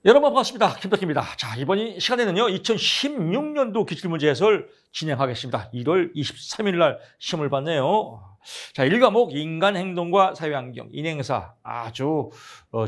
여러분 반갑습니다. 김덕기입니다. 자, 이번 시간에는요, 2016년도 기출문제 해설 진행하겠습니다. 1월 23일 날 시험을 봤네요. 자, 1과목 인간 행동과 사회환경, 인행사. 아주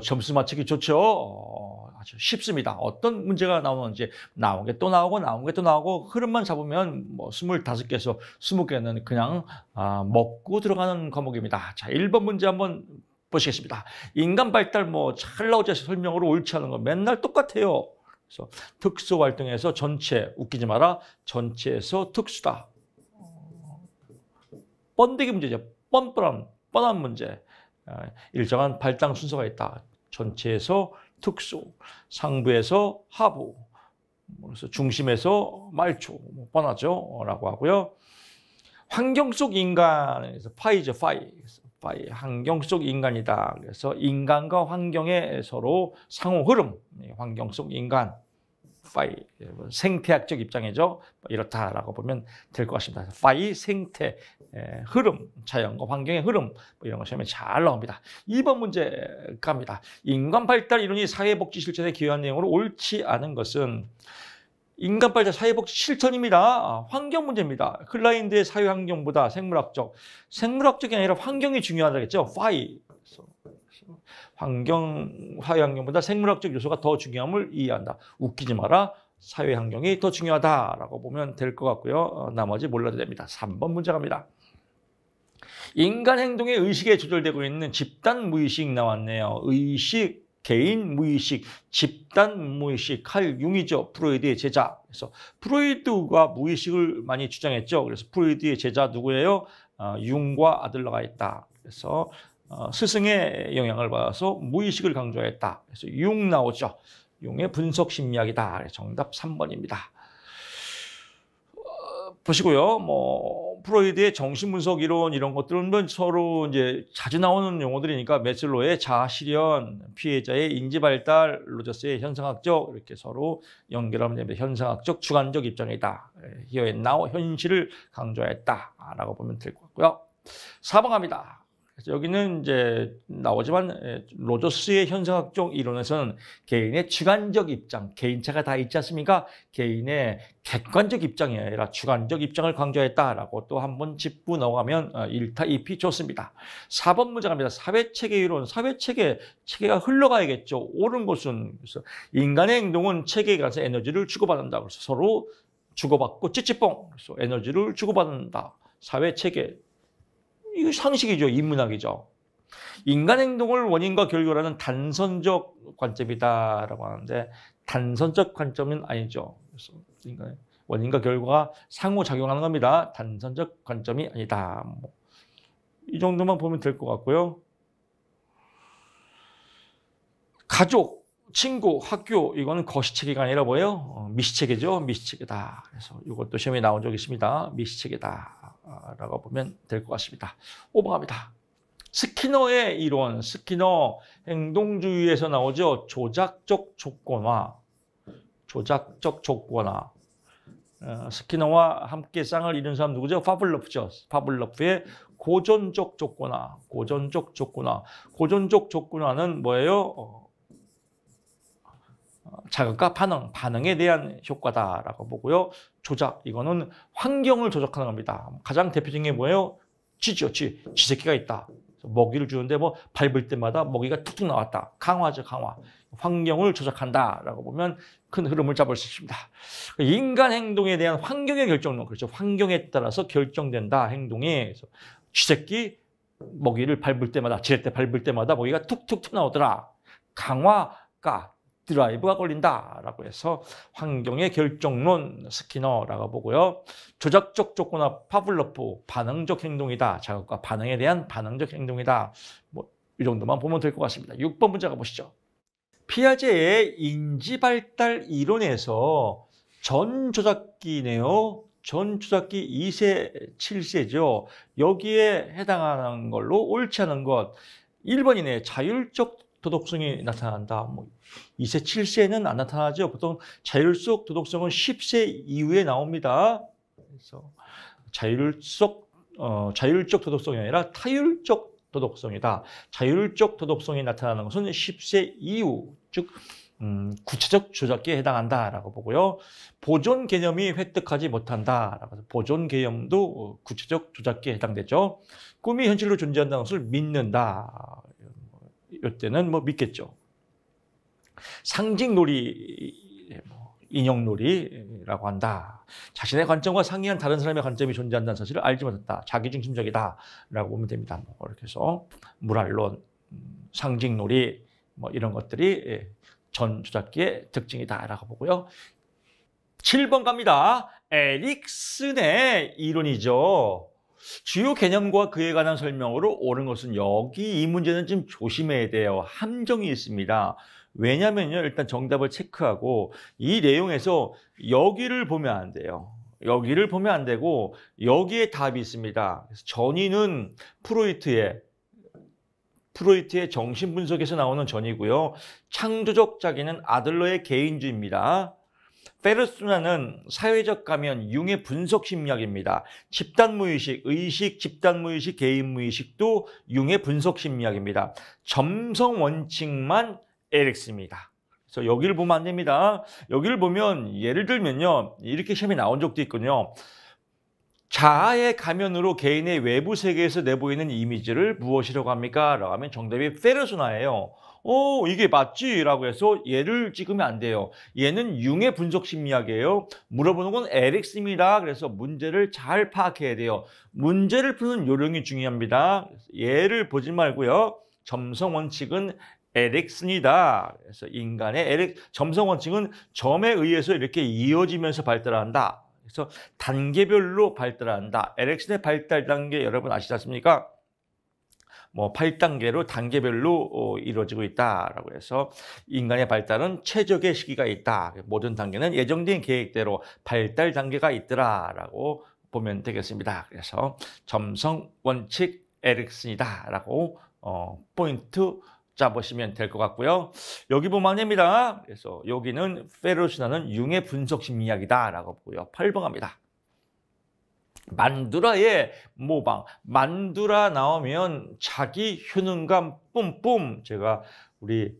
점수 맞추기 좋죠. 아주 쉽습니다. 어떤 문제가 나오는지 나온 게 또 나오고 나온 게 또 나오고 흐름만 잡으면 뭐 25개에서 20개는 그냥 먹고 들어가는 과목입니다. 자, 1번 문제 한번 보시겠습니다. 인간 발달 뭐 잘 나오지 설명으로 옳지 않은 거 맨날 똑같아요. 그래서 특수 활동에서 전체, 웃기지 마라. 전체에서 특수다. 번데기 문제죠. 뻔한 문제. 일정한 발당 순서가 있다. 전체에서 특수, 상부에서 하부, 그래서 중심에서 말초, 뻔하죠. 라고 하고요. 환경 속 인간에서 파이죠, 파이. 환경 속 인간이다. 그래서 인간과 환경의 서로 상호 흐름, 환경 속 인간, 파이, 생태학적 입장이죠. 이렇다라고 보면 될 것 같습니다. 파이, 생태, 흐름, 자연과 환경의 흐름, 이런 거 시험에 잘 나옵니다. 2번 문제 갑니다. 인간 발달 이론이 사회복지 실천에 기여한 내용으로 옳지 않은 것은 인간 발달 사회복지 실천입니다. 환경 문제입니다. 클라인드의 사회환경보다 생물학적이 아니라 환경이 중요하다겠죠. 파이. 사회환경보다 생물학적 요소가 더 중요함을 이해한다. 웃기지 마라. 사회환경이 더 중요하다라고 보면 될 것 같고요. 나머지 몰라도 됩니다. 3번 문제 갑니다. 인간 행동의 의식에 조절되고 있는 집단 무의식 나왔네요. 의식, 개인 무의식, 집단 무의식, 칼 융이죠. 프로이드의 제자. 그래서 프로이드가 무의식을 많이 주장했죠. 그래서 프로이드의 제자 누구예요? 융과 아들러가 있다. 그래서 스승의 영향을 받아서 무의식을 강조했다. 그래서 융 나오죠. 융의 분석 심리학이다. 정답 3번입니다. 보시고요. 프로이드의 정신분석 이론 이런 것들은 서로 이제 자주 나오는 용어들이니까 메슬로의 자아 실현, 피해자의 인지 발달, 로저스의 현상학적 이렇게 서로 연결하면 됩니다. 현상학적 주관적 입장이다. Here and now 현실을 강조했다라고 보면 될 것 같고요. 4번 갑니다. 그래서 여기는 이제 나오지만 로저스의 현상학적 이론에서는 개인의 주관적 입장, 개인차가 다 있지 않습니까? 개인의 객관적 입장이 아니라 주관적 입장을 강조했다라고 또 한번 짚고 넘어가면 1타 2피 좋습니다. 4번 문제 갑니다. 사회체계 이론, 체계가 흘러가야겠죠. 옳은 것은 그래서 인간의 행동은 체계에 가서 에너지를 주고받는다. 그래서 서로 주고받고 찌찌뽕, 그래서 에너지를 주고받는다. 사회체계. 이거 상식이죠. 인문학이죠. 인간 행동을 원인과 결과라는 단선적 관점이다라고 하는데 단선적 관점은 아니죠. 그래서 원인과 결과가 상호작용하는 겁니다. 단선적 관점이 아니다. 이 정도만 보면 될 것 같고요. 가족, 친구, 학교 이거는 거시체계가 아니라 뭐예요? 미시체계죠. 미시체계다. 그래서 이것도 시험에 나온 적이 있습니다. 미시체계다. 라고 보면 될 것 같습니다. 5번 갑니다. 스키너의 이론, 스키너 행동주의에서 나오죠. 조작적 조건화. 스키너와 함께 쌍을 이룬 사람 누구죠? 파블로프죠. 파블로프의 고전적 조건화. 고전적 조건화는 뭐예요? 자극과 반응에 대한 효과다라고 보고요. 조작, 이거는 환경을 조작하는 겁니다. 가장 대표적인 게 뭐예요? 쥐죠, 쥐새끼가 있다. 먹이를 주는데 밟을 때마다 먹이가 툭툭 나왔다. 강화죠, 강화. 환경을 조작한다라고 보면 큰 흐름을 잡을 수 있습니다. 인간 행동에 대한 환경의 결정론, 그렇죠. 환경에 따라서 결정된다, 행동이. 그래서 쥐새끼 먹이를 밟을 때마다, 지렛대 밟을 때마다 먹이가 툭툭 나오더라. 강화가 드라이브가 걸린다라고 해서 환경의 결정론 스키너라고 보고요. 조작적 조건화 파블로프 반응적 행동이다. 자극과 반응에 대한 반응적 행동이다. 이 정도만 보면 될 것 같습니다. 6번 문제 가보시죠. 피아제의 인지발달 이론에서 전조작기네요. 전조작기 2세, 7세죠. 여기에 해당하는 걸로 옳지 않은 것 1번이네. 자율적 도덕성이 나타난다. 2세, 7세는 안 나타나죠. 보통 자율적 도덕성은 10세 이후에 나옵니다. 그래서 자율적 도덕성이 아니라 타율적 도덕성이다. 자율적 도덕성이 나타나는 것은 10세 이후, 즉 구체적 조작기에 해당한다라고 보고요. 보존 개념이 획득하지 못한다라고 해서 보존 개념도 구체적 조작기에 해당되죠. 꿈이 현실로 존재한다는 것을 믿는다. 이때는 뭐 믿겠죠. 상징놀이, 인형놀이라고 한다. 자신의 관점과 상이한 다른 사람의 관점이 존재한다는 사실을 알지 못했다. 자기중심적이다라고 보면 됩니다. 이렇게 해서 물알론, 상징놀이 이런 것들이 전 조작기의 특징이다라고 보고요. 7번 갑니다. 에릭슨의 이론이죠. 주요 개념과 그에 관한 설명으로 옳은 것은 여기 이 문제는 좀 조심해야 돼요. 함정이 있습니다. 왜냐면요, 일단 정답을 체크하고 이 내용에서 여기를 보면 안 돼요. 여기를 보면 안 되고 여기에 답이 있습니다. 그래서 전이는 프로이트의 정신분석에서 나오는 전이고요. 창조적 자기는 아들러의 개인주의입니다. 페르소나는 사회적 가면 융의 분석 심리학입니다. 집단무의식, 의식, 집단무의식, 개인무의식도 융의 분석 심리학입니다. 점성 원칙만 에릭스입니다. 그래서 여기를 보면 안 됩니다. 여기를 보면 예를 들면요, 이렇게 시험에 나온 적도 있군요. 자아의 가면으로 개인의 외부 세계에서 내보이는 이미지를 무엇이라고 합니까? 라고 하면 정답이 페르소나예요. 이게 맞지? 라고 해서 얘를 찍으면 안 돼요. 얘는 융의 분석 심리학이에요. 물어보는 건 에릭스입니다. 그래서 문제를 잘 파악해야 돼요. 문제를 푸는 요령이 중요합니다. 얘를 보지 말고요. 점성 원칙은 에릭슨이다. 그래서 인간의 점성 원칙은 점에 의해서 이렇게 이어지면서 발달한다. 그래서 단계별로 발달한다. 에릭슨의 발달 단계 여러분 아시지 않습니까? 8단계로 단계별로 이루어지고 있다라고 해서 인간의 발달은 최적의 시기가 있다. 모든 단계는 예정된 계획대로 발달 단계가 있더라라고 보면 되겠습니다. 그래서 점성 원칙 에릭슨이다라고 포인트 잡으시면 될 것 같고요. 여기 보면 안 됩니다. 그래서 여기는 페르소나는 융의 분석 심리학이다라고 보고요. 8번 갑니다. 만두라의 모방. 만두라 나오면 자기 효능감 뿜뿜. 제가 우리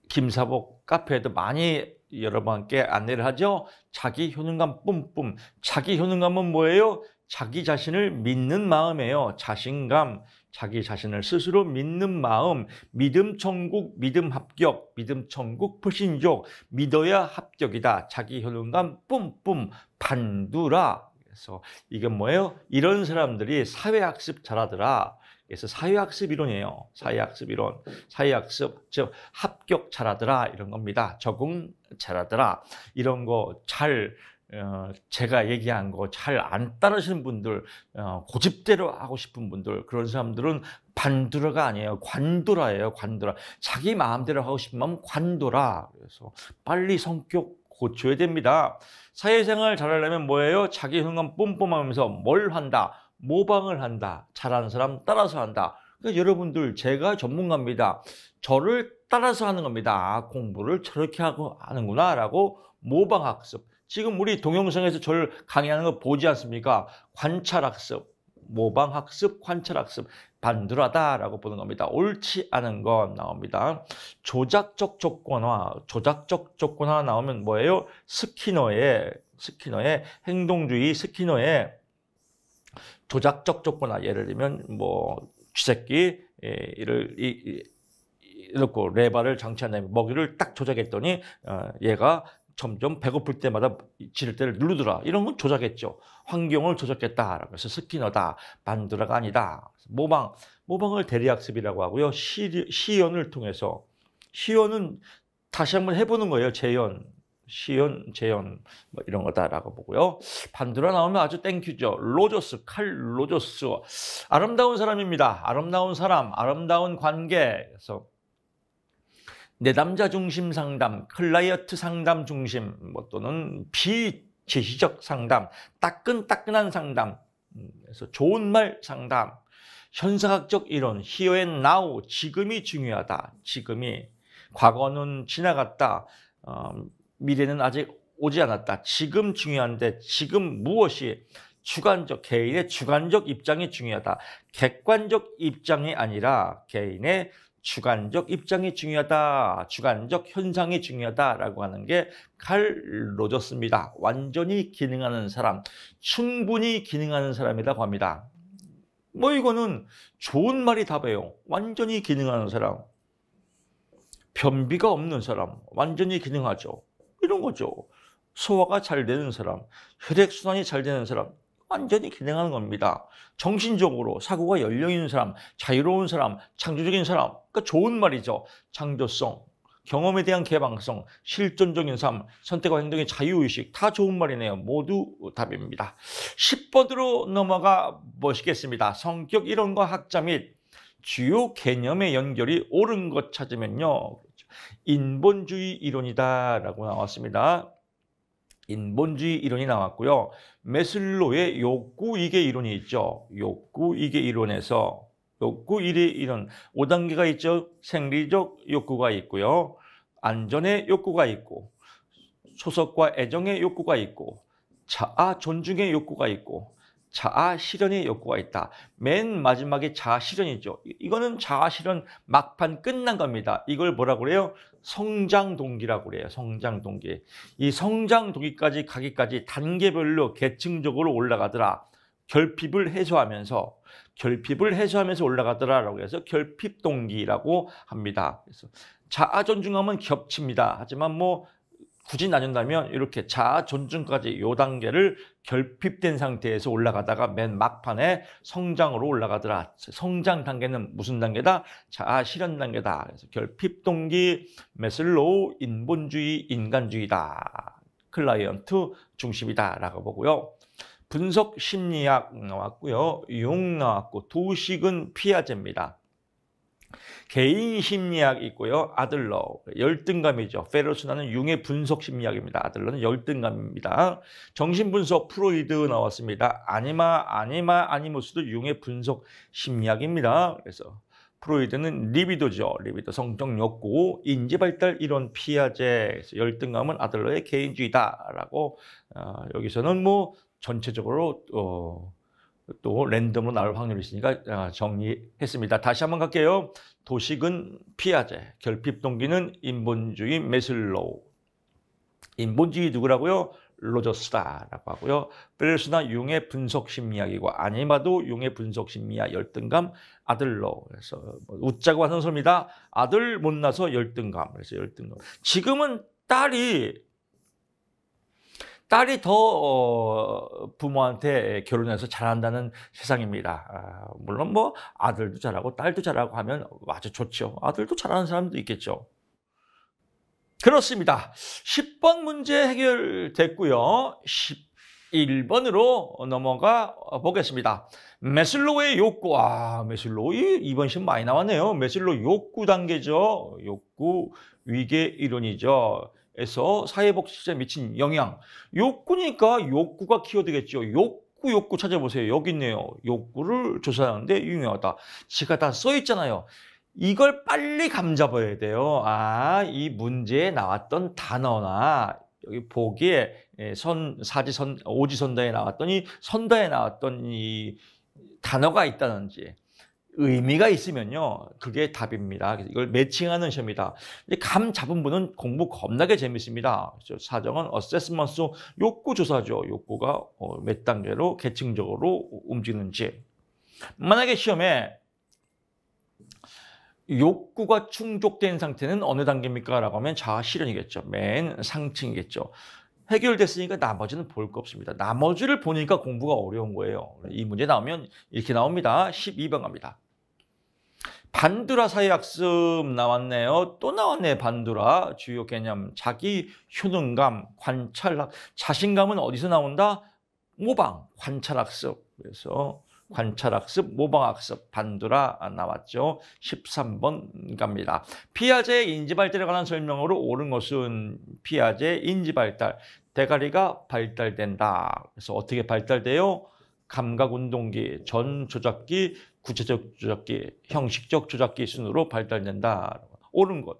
김사복 카페에도 많이 여러분께 안내를 하죠. 자기 효능감 뿜뿜. 자기 효능감은 뭐예요? 자기 자신을 믿는 마음이에요. 자신감. 자기 자신을 스스로 믿는 마음, 믿음 천국, 믿음 합격, 믿음 천국 불신족, 믿어야 합격이다. 자기 효능감 뿜뿜 반두라. 그래서 이건 뭐예요? 이런 사람들이 사회학습 잘하더라. 그래서 사회학습 이론이에요. 사회학습 이론, 사회학습 즉 합격 잘하더라 이런 겁니다. 적응 잘하더라 이런 거 잘. 제가 얘기한 거 잘 안 따르시는 분들, 고집대로 하고 싶은 분들, 그런 사람들은 반두라가 아니에요. 관두라예요. 관두라. 자기 마음대로 하고 싶으면 관두라. 그래서 빨리 성격 고쳐야 됩니다. 사회생활 잘하려면 뭐예요? 자기 효능감 뿜뿜하면서 뭘 한다? 모방을 한다. 잘하는 사람 따라서 한다. 그러니까 여러분들 제가 전문가입니다. 저를 따라서 하는 겁니다. 공부를 저렇게 하고 하는구나 라고 모방학습. 지금 우리 동영상에서 저를 강의하는 거 보지 않습니까? 관찰학습, 모방학습, 관찰학습, 반두라다라고 보는 겁니다. 옳지 않은 건 나옵니다. 조작적 조건화 나오면 뭐예요? 스키너의 행동주의 스키너의 조작적 조건화. 예를 들면 쥐새끼를 이렇게 레바를 장치한 다음에 먹이를 딱 조작했더니 얘가 점점 배고플 때마다 지를 때를 누르더라. 이런 건 조작했죠. 환경을 조작했다라고 해서 스키너다. 반두라가 아니다. 모방을 대리학습이라고 하고요. 시연을 통해서. 시연은 다시 한번 해보는 거예요. 재현, 재현 이런 거다라고 보고요. 반두라 나오면 아주 땡큐죠. 칼 로저스. 아름다운 사람입니다. 아름다운 사람, 아름다운 관계. 그래서 내담자 중심 상담, 클라이언트 상담 중심, 또는 비제시적 상담, 따끈따끈한 상담, 그래서 좋은 말 상담, 현상학적 이론, here and now, 지금이 중요하다. 지금이, 과거는 지나갔다. 미래는 아직 오지 않았다. 지금 중요한데 지금 무엇이 주관적, 개인의 주관적 입장이 중요하다. 객관적 입장이 아니라 개인의 주관적 입장이 중요하다. 주관적 현상이 중요하다라고 하는 게 칼 로저스입니다. 완전히 기능하는 사람, 충분히 기능하는 사람이라고 합니다. 뭐 이거는 좋은 말이 답이에요. 완전히 기능하는 사람, 변비가 없는 사람, 완전히 기능하죠. 이런 거죠. 소화가 잘 되는 사람, 혈액순환이 잘 되는 사람, 완전히 기능하는 겁니다. 정신적으로 사고가 열려있는 사람, 자유로운 사람, 창조적인 사람, 그러니까 좋은 말이죠. 창조성, 경험에 대한 개방성, 실존적인 삶, 선택과 행동의 자유의식, 다 좋은 말이네요. 모두 답입니다. 10번으로 넘어가 보시겠습니다. 성격 이론과 학자 및 주요 개념의 연결이 옳은 것 찾으면요. 인본주의 이론이다라고 나왔습니다. 인본주의 이론이 나왔고요. 메슬로의 욕구이계 이론이 있죠. 욕구이계 이론에서 욕구이계 이론 5단계가 있죠. 생리적 욕구가 있고요. 안전의 욕구가 있고 소속과 애정의 욕구가 있고 자아 존중의 욕구가 있고 자아 실현의 욕구가 있다. 맨 마지막에 자아 실현이죠. 이거는 자아 실현 막판 끝난 겁니다. 이걸 뭐라고 그래요? 성장 동기라고 그래요. 성장 동기. 이 성장 동기까지 가기까지 단계별로 계층적으로 올라가더라. 결핍을 해소하면서 올라가더라라고 해서 결핍 동기라고 합니다. 그래서 자아 존중하면 겹칩니다. 하지만 뭐 굳이 나눈다면 이렇게 자아 존중까지 요 단계를 결핍된 상태에서 올라가다가 맨 막판에 성장으로 올라가더라. 성장 단계는 무슨 단계다? 자아 실현 단계다. 그래서 결핍 동기, 메슬로우, 인본주의, 인간주의다. 클라이언트 중심이다라고 보고요. 분석 심리학 나왔고요. 융 나왔고 도식은 피아제입니다. 개인 심리학 있고요. 아들러 열등감이죠. 페르소나는 융의 분석 심리학입니다. 아들러는 열등감입니다. 정신분석 프로이드 나왔습니다. 아니무스도 융의 분석 심리학입니다. 그래서 프로이드는 리비도죠. 리비도 성적 욕구, 인지발달 이론 피아제, 열등감은 아들러의 개인주의다라고 여기서는 뭐 전체적으로 또 랜덤으로 나올 확률이 있으니까 정리했습니다. 다시 한번 갈게요. 도식은 피아제, 결핍 동기는 인본주의 메슬로우. 인본주의 누구라고요? 로저스다라고 하고요. 페르소나 융의 분석 심리학이고 아니마도 융의 분석 심리학 열등감 아들러. 그래서 웃자고 하는 소리입니다. 아들 못나서 열등감. 그래서 열등감. 지금은 딸이 더 부모한테 결혼해서 잘한다는 세상입니다. 물론 뭐 아들도 잘하고 딸도 잘하고 하면 아주 좋죠. 아들도 잘하는 사람도 있겠죠. 그렇습니다. 10번 문제 해결됐고요. 11번으로 넘어가 보겠습니다. 메슬로우의 욕구. 메슬로우 이번 시험 많이 나왔네요. 메슬로우 욕구 단계죠. 욕구 위계 이론이죠. 에서 사회복지에 미친 영향. 욕구니까 욕구가 키워드겠죠. 욕구 찾아보세요. 여기 있네요. 욕구를 조사하는데 유용하다. 지가 다 써 있잖아요. 이걸 빨리 감잡아야 돼요. 이 문제에 나왔던 단어나 여기 보기에 오지선다에 나왔던 이 선다에 나왔던 이 단어가 있다든지 의미가 있으면요. 그게 답입니다. 그래서 이걸 매칭하는 시험이다. 감 잡은 분은 공부 겁나게 재밌습니다. 사정은 어세스먼트 욕구 조사죠. 욕구가 몇 단계로 계층적으로 움직이는지. 만약에 시험에 욕구가 충족된 상태는 어느 단계입니까? 라고 하면 자아 실현이겠죠. 맨 상층이겠죠. 해결됐으니까 나머지는 볼 거 없습니다. 나머지를 보니까 공부가 어려운 거예요. 이 문제 나오면 이렇게 나옵니다. 12번 갑니다. 반두라 사회학습 나왔네요. 또 나왔네. 반두라 주요 개념 자기 효능감, 관찰학. 자신감은 어디서 나온다? 모방, 관찰학습. 그래서 관찰학습, 모방학습, 반두라 나왔죠. 13번 갑니다. 피아제의 인지발달에 관한 설명으로 옳은 것은 피아제의 인지발달, 대가리가 발달된다. 그래서 어떻게 발달돼요? 감각운동기, 전조작기, 구체적 조작기, 형식적 조작기 순으로 발달된다. 옳은 것.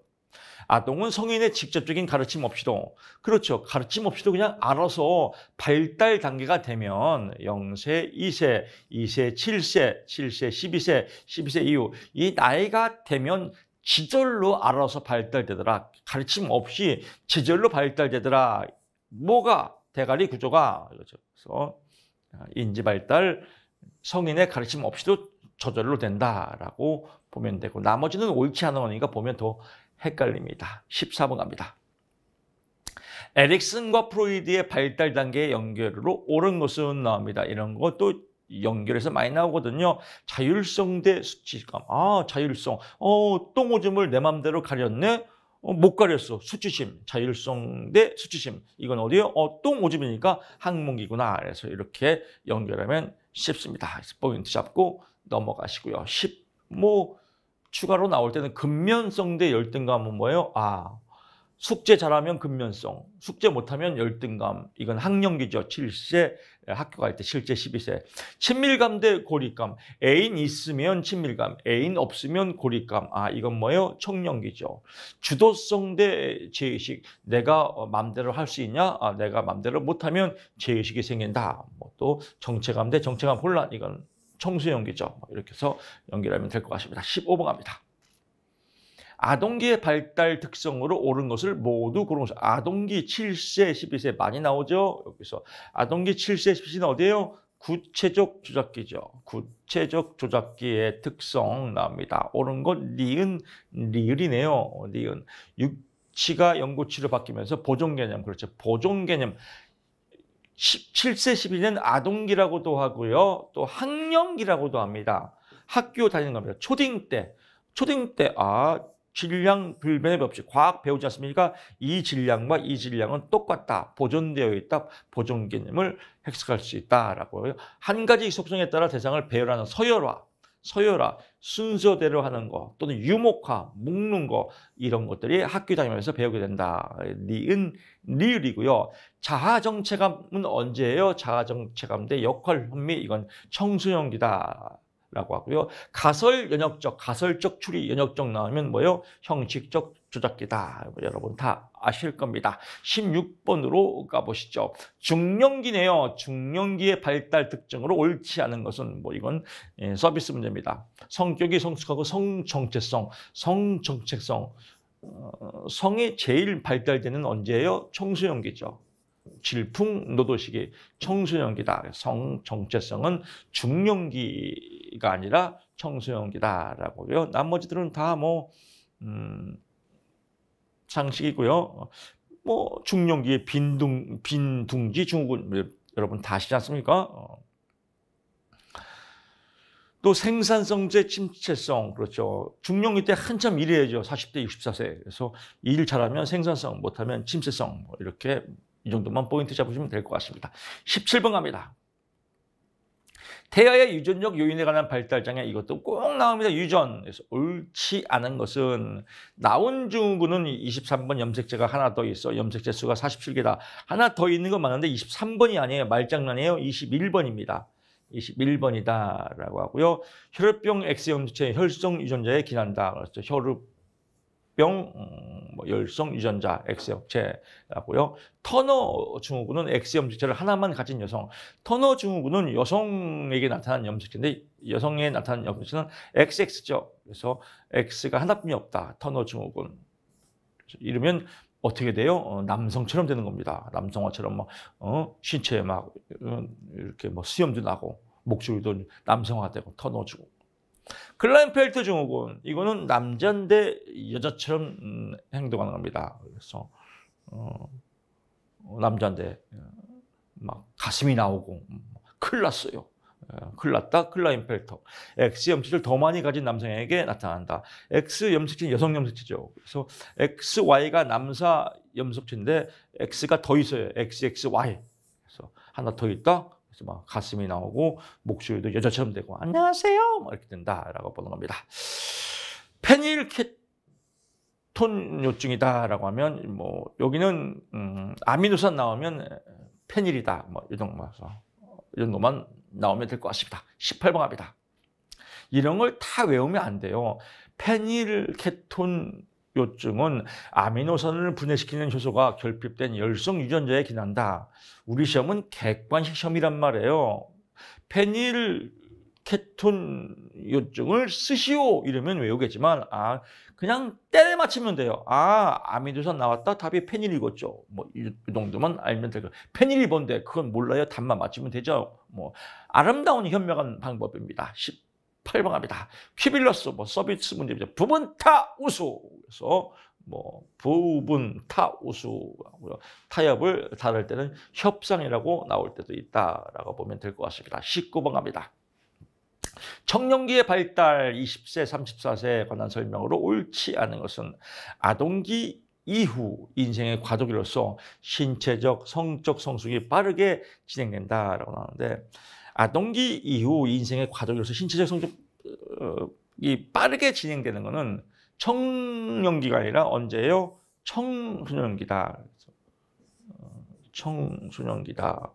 아동은 성인의 직접적인 가르침 없이도, 그렇죠. 가르침 없이도 그냥 알아서 발달 단계가 되면 0세, 2세, 2세, 7세, 7세, 12세, 12세 이후 이 나이가 되면 지절로 알아서 발달되더라. 가르침 없이 지절로 발달되더라. 뭐가? 대가리 구조가. 그래서 인지 발달, 성인의 가르침 없이도 저절로 된다라고 보면 되고, 나머지는 옳지 않은 거니까 보면 더 헷갈립니다. 14번 갑니다. 에릭슨과 프로이드의 발달 단계의 연결으로 옳은 것은 나옵니다. 이런 것도 연결해서 많이 나오거든요. 자율성 대 수치감. 자율성. 똥오줌을 내 맘대로 가렸네? 못 가렸어. 수치심. 자율성 대 수치심. 이건 어디요? 똥오줌이니까 항문기구나. 그래서 이렇게 연결하면 쉽습니다. 그래서 포인트 잡고 넘어가시고요. 추가로 나올 때는 근면성 대 열등감은 뭐예요? 숙제 잘하면 근면성, 숙제 못하면 열등감. 이건 학령기죠. 7세 학교 갈 때 실제 12세. 친밀감 대 고립감. 애인 있으면 친밀감, 애인 없으면 고립감. 이건 뭐예요? 청년기죠. 주도성 대 죄의식. 내가 마음대로 할 수 있냐? 내가 마음대로 못하면 죄의식이 생긴다. 또 정체감 대 정체감 혼란. 이건 청소년기죠. 이렇게 해서 연결하면 될 것 같습니다. 15번 갑니다. 아동기의 발달 특성으로 옳은 것을 모두 고른 것을. 아동기 7세, 12세 많이 나오죠. 여기서 아동기 7세, 12세는 어디예요? 구체적 조작기죠. 구체적 조작기의 특성 나옵니다. 옳은 것 니은, 리을이네요. 니은. 육치가 연구치로 바뀌면서 보존개념. 그렇죠. 보존개념. 7세, 12세는 아동기라고도 하고요. 또 학령기라고도 합니다. 학교 다니는 겁니다. 초딩 때, 질량 불변의 법칙. 과학 배우지 않습니까? 이 질량과 이 질량은 똑같다. 보존되어 있다. 보존 개념을 획득할 수 있다라고요. 한 가지 속성에 따라 대상을 배열하는 서열화, 순서대로 하는 거, 또는 유목화, 묶는 거, 이런 것들이 학교 다니면서 배우게 된다. 니은, 리을이고요. 자아정체감은 언제예요? 자아정체감 대 역할 혼미. 이건 청소년기다. 라고 하고요. 가설적 추리, 연역적 나오면 뭐예요? 형식적 조작기다. 여러분 다 아실 겁니다. 16번으로 가보시죠. 중년기네요. 중년기의 발달 특징으로 옳지 않은 것은 이건 서비스 문제입니다. 성격이 성숙하고 성정체성. 성이 제일 발달되는 언제예요? 청소년기죠. 질풍노도시기, 청소년기다. 성정체성은 중년기가 아니라 청소년기다라고요. 나머지들은 다 상식이고요. 중년기의 빈둥지 증후군 여러분 다 아시지 않습니까? 또 생산성제 침체성. 그렇죠. 중년기 때 한참 일해야죠. 40대 64세. 그래서 일 잘하면 생산성, 못하면 침체성. 이렇게 이 정도만 포인트 잡으시면 될 것 같습니다. 17번 갑니다. 태아의 유전적 요인에 관한 발달장애. 이것도 꼭 나옵니다. 유전. 그래서 옳지 않은 것은 나온 증후군은 23번 염색체가 하나 더 있어. 염색체 수가 47개다. 하나 더 있는 건 맞는데 23번이 아니에요. 말장난이에요. 21번입니다. 21번이다라고 하고요. 혈액병 X염색체 혈성 유전자에 기난다. 그렇죠. 열성 유전자 X염색체라고요. 터너 증후군은 X염색체를 하나만 가진 여성. 터너 증후군은 여성에게 나타난 염색체인데 여성에 나타난 염색체는 XX죠. 그래서 X가 하나뿐이 없다. 터너 증후군. 이러면 어떻게 돼요? 남성처럼 되는 겁니다. 남성화처럼 신체에 이렇게 수염도 나고 목소리도 남성화되고 터너 증후군. 클라인펠터 증후군. 이거는 남자인데 여자처럼 행동하는 겁니다. 그래서 남자인데 가슴이 나오고 큰일 났어요. 큰일 났다. 클라인펠터. X염색체를 더 많이 가진 남성에게 나타난다. X염색체는 여성 염색체죠. 그래서 XY가 남사 염색체인데 X가 더 있어요. XXY. 그래서 하나 더 있다. 그래서 가슴이 나오고 목소리도 여자처럼 되고 안녕하세요 이렇게 된다라고 보는 겁니다. 페닐케톤요증이다라고 하면 여기는 아미노산 나오면 페닐이다 이 정도만 나오면 될 것 같습니다. 18번 갑니다. 이런 걸 다 외우면 안 돼요. 페닐케톤 요증은 아미노산을 분해시키는 효소가 결핍된 열성 유전자에 기난다. 우리 시험은 객관식 시험이란 말이에요. 페닐 케톤 요증을 쓰시오 이러면 외우겠지만 그냥 때려 맞히면 돼요. 아미노산 나왔다. 답이 페닐이겠죠. 뭐 이 정도만 알면 될 거예요. 페닐이 뭔데 그건 몰라요. 답만 맞히면 되죠. 뭐 아름다운 현명한 방법입니다. 18번 갑니다. 퀴빌러스 서비스 문제입니다. 부분타 우수. 그래서 부분타 우수하고요. 타협을 다룰 때는 협상이라고 나올 때도 있다라고 보면 될 것 같습니다. 19번 갑니다. 청년기의 발달 20세, 34세에 관한 설명으로 옳지 않은 것은 아동기 이후 인생의 과도기로서 신체적, 성적 성숙이 빠르게 진행된다라고 나오는데 아동기 이후 인생의 과도기로서 신체적 성적이 빠르게 진행되는 것은 청년기가 아니라 언제예요? 청소년기다. 청소년기다.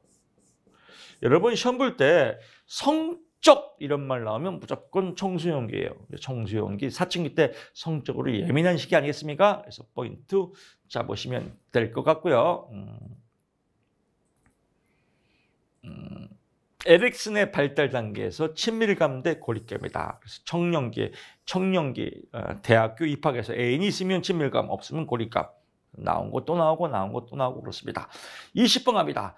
여러분 시험 볼 때 성적 이런 말 나오면 무조건 청소년기예요. 청소년기, 사춘기 때 성적으로 예민한 시기 아니겠습니까? 그래서 포인트 잡으시면 될 것 같고요. 에릭슨의 발달 단계에서 친밀감 대 고립감이다. 그래서 청년기, 대학교 입학해서 애인이 있으면 친밀감, 없으면 고립감. 나온 거 또 나오고 나온 거 또 나오고 그렇습니다. 20번 갑니다.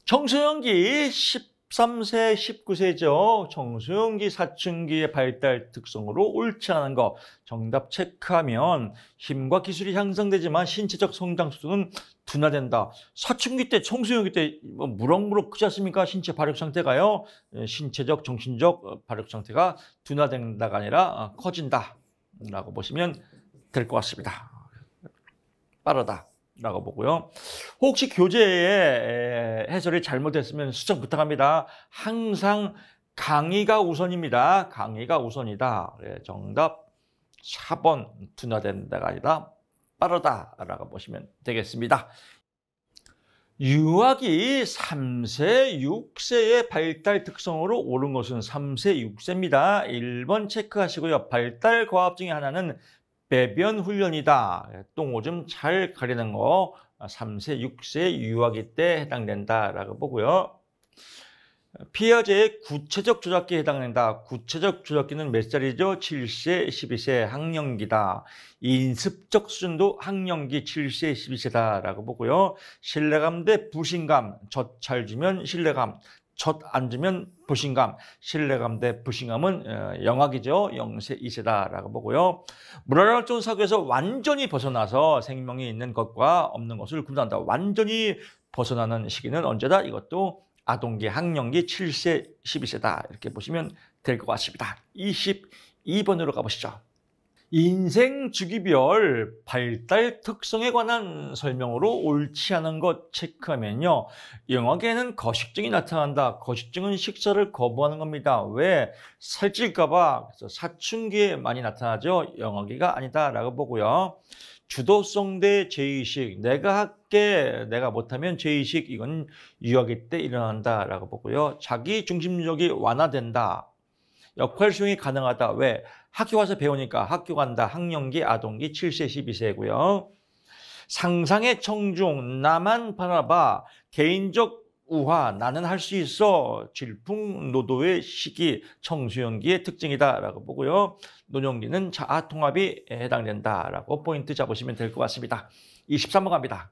청소년기 13세, 19세죠. 청소년기 사춘기의 발달 특성으로 옳지 않은 거 정답 체크하면 힘과 기술이 향상되지만 신체적 성장 속도는 둔화된다. 사춘기 때, 청소년기 때 무럭무럭 크지 않습니까? 신체 발육 상태가요. 신체적, 정신적 발육 상태가 둔화된다가 아니라 커진다 라고 보시면 될 것 같습니다. 빠르다 라고 보고요. 혹시 교재에 해설이 잘못됐으면 수정 부탁합니다. 항상 강의가 우선입니다. 강의가 우선이다. 정답 4번 둔화된다가 아니라 빠르다라고 보시면 되겠습니다. 유아기 3세, 6세의 발달 특성으로 옳은 것은 3세, 6세입니다. 1번 체크하시고요. 발달 과업 중에 하나는 배변 훈련이다. 똥오줌 잘 가리는 거 3세, 6세 유아기 때 해당된다라고 보고요. 피아제의 구체적 조작기에 해당된다. 구체적 조작기는 몇 살이죠? 7세, 12세 학령기다. 인습적 수준도 학령기 7세, 12세다라고 보고요. 신뢰감 대 부신감. 젖 잘 주면 신뢰감. 젖 안 주면 부신감, 신뢰감 대 부신감은 영악이죠. 0세, 2세다라고 보고요. 물화활동 사고에서 완전히 벗어나서 생명이 있는 것과 없는 것을 구분한다. 완전히 벗어나는 시기는 언제다? 이것도 아동기, 학령기 7세, 12세다. 이렇게 보시면 될 것 같습니다. 22번으로 가보시죠. 인생 주기별 발달 특성에 관한 설명으로 옳지 않은 것 체크하면요. 영악에는 거식증이 나타난다. 거식증은 식사를 거부하는 겁니다. 왜? 살찔까 봐. 그래서 사춘기에 많이 나타나죠. 영악이가 아니다라고 보고요. 주도성 대 죄의식. 내가 할게, 내가 못하면 죄의식. 이건 유아기 때 일어난다라고 보고요. 자기 중심력이 완화된다. 역할 수행이 가능하다. 왜? 학교 가서 배우니까 학교 간다. 학령기, 아동기 7세, 12세고요. 상상의 청중, 나만 바라봐. 개인적 우화, 나는 할 수 있어. 질풍노도의 시기, 청소년기의 특징이다라고 보고요. 노년기는 자아 통합이 해당된다라고 포인트 잡으시면 될 것 같습니다. 23번 갑니다.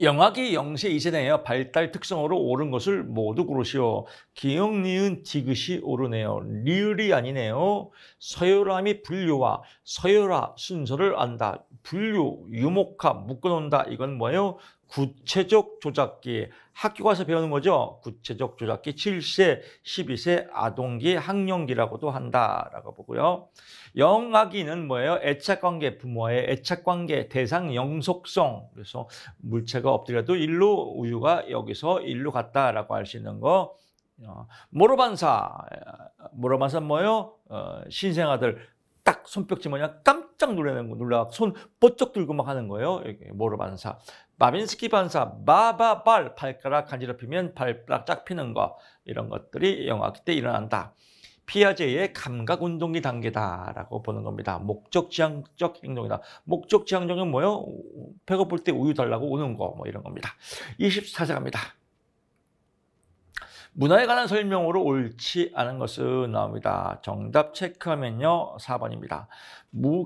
영악이 0세, 2세네요. 발달 특성으로 옳은 것을 모두 고르시오. 기역, 니은, 디귿이 옳으네요. 리을이 아니네요. 서열함이 분류와 서열화 순서를 안다. 분류, 유목합, 묶어놓는다. 이건 뭐예요? 구체적 조작기. 학교 가서 배우는 거죠. 구체적 조작기 7세, 12세 아동기, 학령기라고도 한다라고 보고요. 영악이는 뭐예요? 애착관계, 부모와의 애착관계, 대상 영속성. 그래서 물체가 엎드려도 일로 우유가 여기서 일로 갔다라고 할 수 있는 거. 모로반사 뭐예요? 신생아들 딱 손뼉치 뭐냐? 깜짝 놀라 손 번쩍 들고 막 하는 거예요. 모로 반사. 마빈스키 반사, 발가락 간지럽히면 발가락 쫙 피는 거. 이런 것들이 영악기 때 일어난다. 피아제의 감각운동기 단계다라고 보는 겁니다. 목적지향적 행동이다. 목적지향적은 뭐예요? 배고플 때 우유 달라고 우는 거 뭐 이런 겁니다. 24세 갑니다. 문화에 관한 설명으로 옳지 않은 것은 나옵니다. 정답 체크하면요. 4번입니다.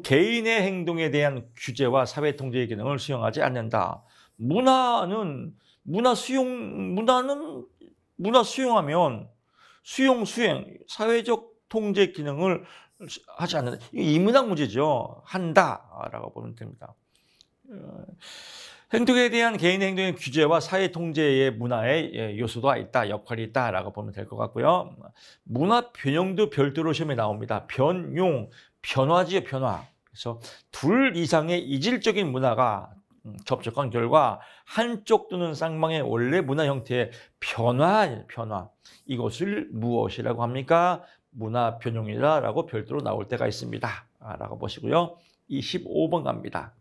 개인의 행동에 대한 규제와 사회 통제의 기능을 수용하지 않는다. 문화는 문화 수용하면 수용, 수행, 사회적 통제 기능을 하지 않는다. 이게 이문학 문제죠. 한다라고 보면 됩니다. 행동에 대한 개인의 행동의 규제와 사회 통제의 문화의 요소가 있다, 역할이 있다라고 보면 될 것 같고요. 문화 변형도 별도로 시험에 나옵니다. 변용, 변화지요, 변화. 그래서 둘 이상의 이질적인 문화가 접촉한 결과 한쪽 또는 쌍방의 원래 문화 형태의 변화. 이것을 무엇이라고 합니까? 문화 변형이다라고 별도로 나올 때가 있습니다. 라고 보시고요. 25번 갑니다.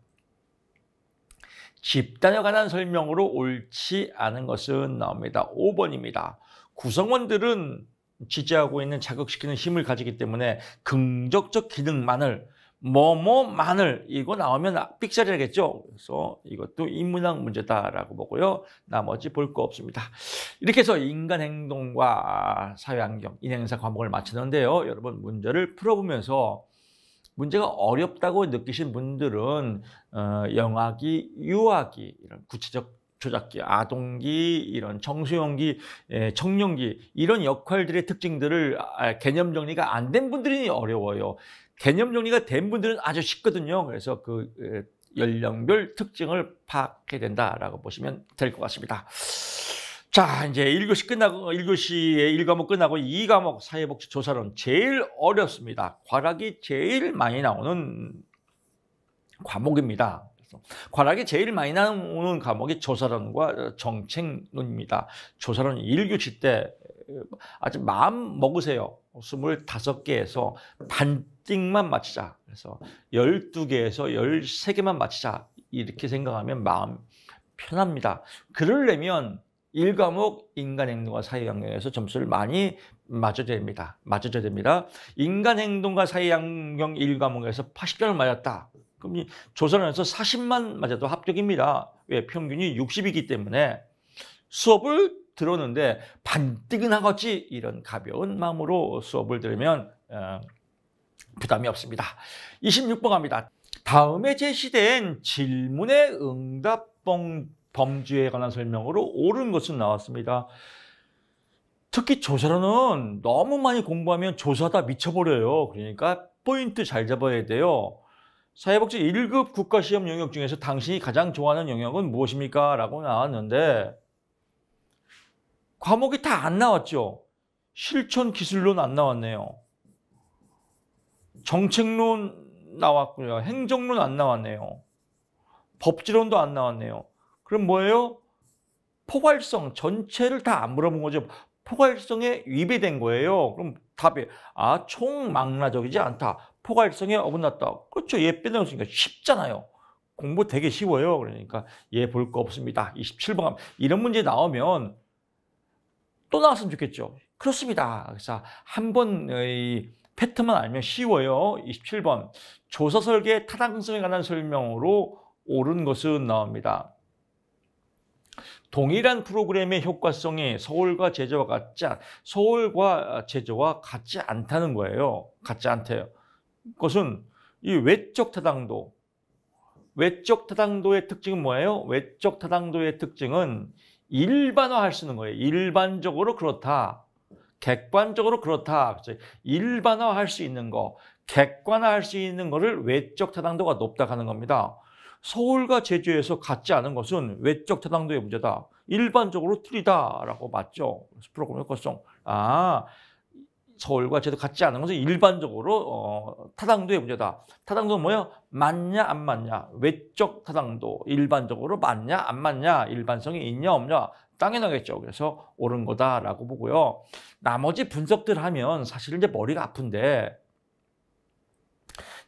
집단에 관한 설명으로 옳지 않은 것은 나옵니다. 5번입니다. 구성원들은 지지하고 있는 자극시키는 힘을 가지기 때문에 긍정적 기능만을 뭐뭐만을 이거 나오면 삑사리라겠죠. 그래서 이것도 인문학 문제다라고 보고요. 나머지 볼 거 없습니다. 이렇게 해서 인간 행동과 사회환경, 인행사 과목을 마치는데요. 여러분 문제를 풀어보면서 문제가 어렵다고 느끼신 분들은 영아기, 유아기, 이런 구체적 조작기, 아동기, 이런 청소년기, 청년기 이런 역할들의 특징들을 개념 정리가 안 된 분들이 어려워요. 개념 정리가 된 분들은 아주 쉽거든요. 그래서 그 연령별 특징을 파악해야 된다라고 보시면 될 것 같습니다. 자, 이제 1교시 끝나고 1교시의 1과목 끝나고 2과목 사회복지 조사론 제일 어렵습니다. 과락이 제일 많이 나오는 과목입니다. 그래서 과락이 제일 많이 나오는 과목이 조사론과 정책론입니다. 조사론 1교시 때 아주 마음 먹으세요. 25개에서 반띵만 맞히자. 그래서 12개에서 13개만 맞히자. 이렇게 생각하면 마음 편합니다. 그러려면 1과목 인간행동과 사회환경에서 점수를 많이 맞춰야 됩니다. 인간행동과 사회환경 1과목에서 80점을 맞았다. 그럼 이 조사론에서 40만 맞아도 합격입니다. 왜? 평균이 60이기 때문에 수업을 들었는데 반띵은 하겠지. 이런 가벼운 마음으로 수업을 들으면 부담이 없습니다. 26번 갑니다. 다음에 제시된 질문의 응답 범주에 관한 설명으로 옳은 것은 나왔습니다. 특히 조사로는 너무 많이 공부하면 조사다 미쳐버려요. 그러니까 포인트 잘 잡아야 돼요. 사회복지 1급 국가시험 영역 중에서 당신이 가장 좋아하는 영역은 무엇입니까? 라고 나왔는데 과목이 다 안 나왔죠. 실천기술론 안 나왔네요. 정책론 나왔고요. 행정론 안 나왔네요. 법지론도 안 나왔네요. 그럼 뭐예요? 포괄성 전체를 다 안 물어본 거죠. 포괄성에 위배된 거예요. 그럼 답이 총망라적이지 않다. 포괄성에 어긋났다. 그렇죠. 얘 빼놓으니까 쉽잖아요. 공부 되게 쉬워요. 그러니까 얘 볼 거 없습니다. 27번 이런 문제 나오면 또 나왔으면 좋겠죠. 그렇습니다. 그래서 한 번의 패턴만 알면 쉬워요. 27번 조사 설계 타당성에 관한 설명으로 옳은 것은 나옵니다. 동일한 프로그램의 효과성이 서울과 제주와 같지 않다는 거예요. 같지 않대요. 그것은 이 외적 타당도. 외적 타당도의 특징은 뭐예요? 외적 타당도의 특징은 일반화할 수 있는 거예요. 일반적으로 그렇다. 객관적으로 그렇다. 일반화할 수 있는 거, 객관화할 수 있는 거를 외적 타당도가 높다 하는 겁니다. 서울과 제주에서 같지 않은 것은 외적 타당도의 문제다. 일반적으로 틀리다라고 맞죠. 프로그램 효과성. 서울과 제주 같지 않은 것은 일반적으로 타당도의 문제다. 타당도는 뭐예요? 맞냐 안 맞냐. 외적 타당도. 일반적으로 맞냐 안 맞냐. 일반성이 있냐 없냐. 당연하겠죠. 그래서 옳은 거다라고 보고요. 나머지 분석들 하면 사실 이제 머리가 아픈데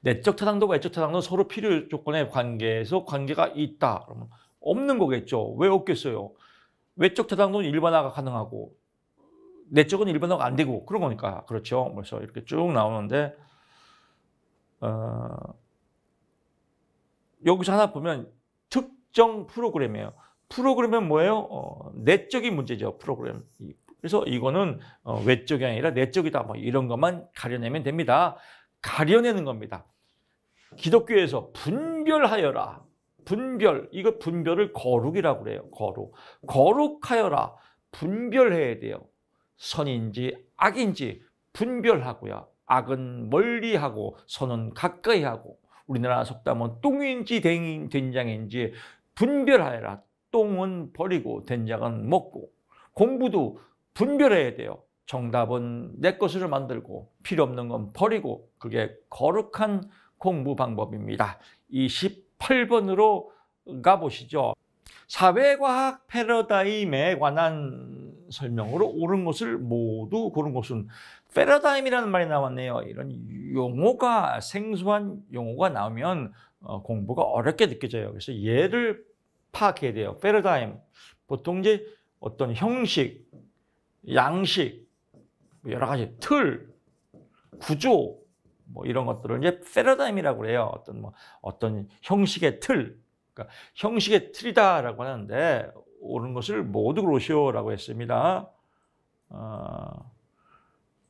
내적 타당도가 외적 타당도 서로 필요 조건의 관계에서 관계가 있다. 그러면 없는 거겠죠. 왜 없겠어요? 외적 타당도는 일반화가 가능하고 내적은 일반어가 안 되고 그런 거니까. 그렇죠. 그래서 이렇게 쭉 나오는데 여기서 하나 보면 특정 프로그램이에요. 프로그램은 뭐예요? 내적인 문제죠. 프로그램. 그래서 이거는 외적이 아니라 내적이다. 뭐 이런 것만 가려내면 됩니다. 가려내는 겁니다. 기독교에서 분별하여라. 분별. 이거 분별을 거룩이라고 그래요. 거룩. 거룩하여라. 분별해야 돼요. 선인지 악인지 분별하고요. 악은 멀리하고 선은 가까이 하고 우리나라 속담은 똥인지 된장인지 분별하여라. 똥은 버리고 된장은 먹고 공부도 분별해야 돼요. 정답은 내 것으로 만들고 필요 없는 건 버리고 그게 거룩한 공부 방법입니다. 28번으로 가보시죠. 사회과학 패러다임에 관한 설명으로 옳은 것을 모두 고른 것은 패러다임이라는 말이 나왔네요. 이런 용어가 생소한 용어가 나오면 공부가 어렵게 느껴져요. 그래서 얘를 파악해야 돼요. 패러다임. 보통 이제 어떤 형식, 양식, 여러 가지 틀, 구조 뭐 이런 것들을 이제 패러다임이라고 그래요. 어떤 형식의 틀. 그러니까 형식의 틀이다라고 하는데 옳은 것을 모두 그러시오라고 했습니다.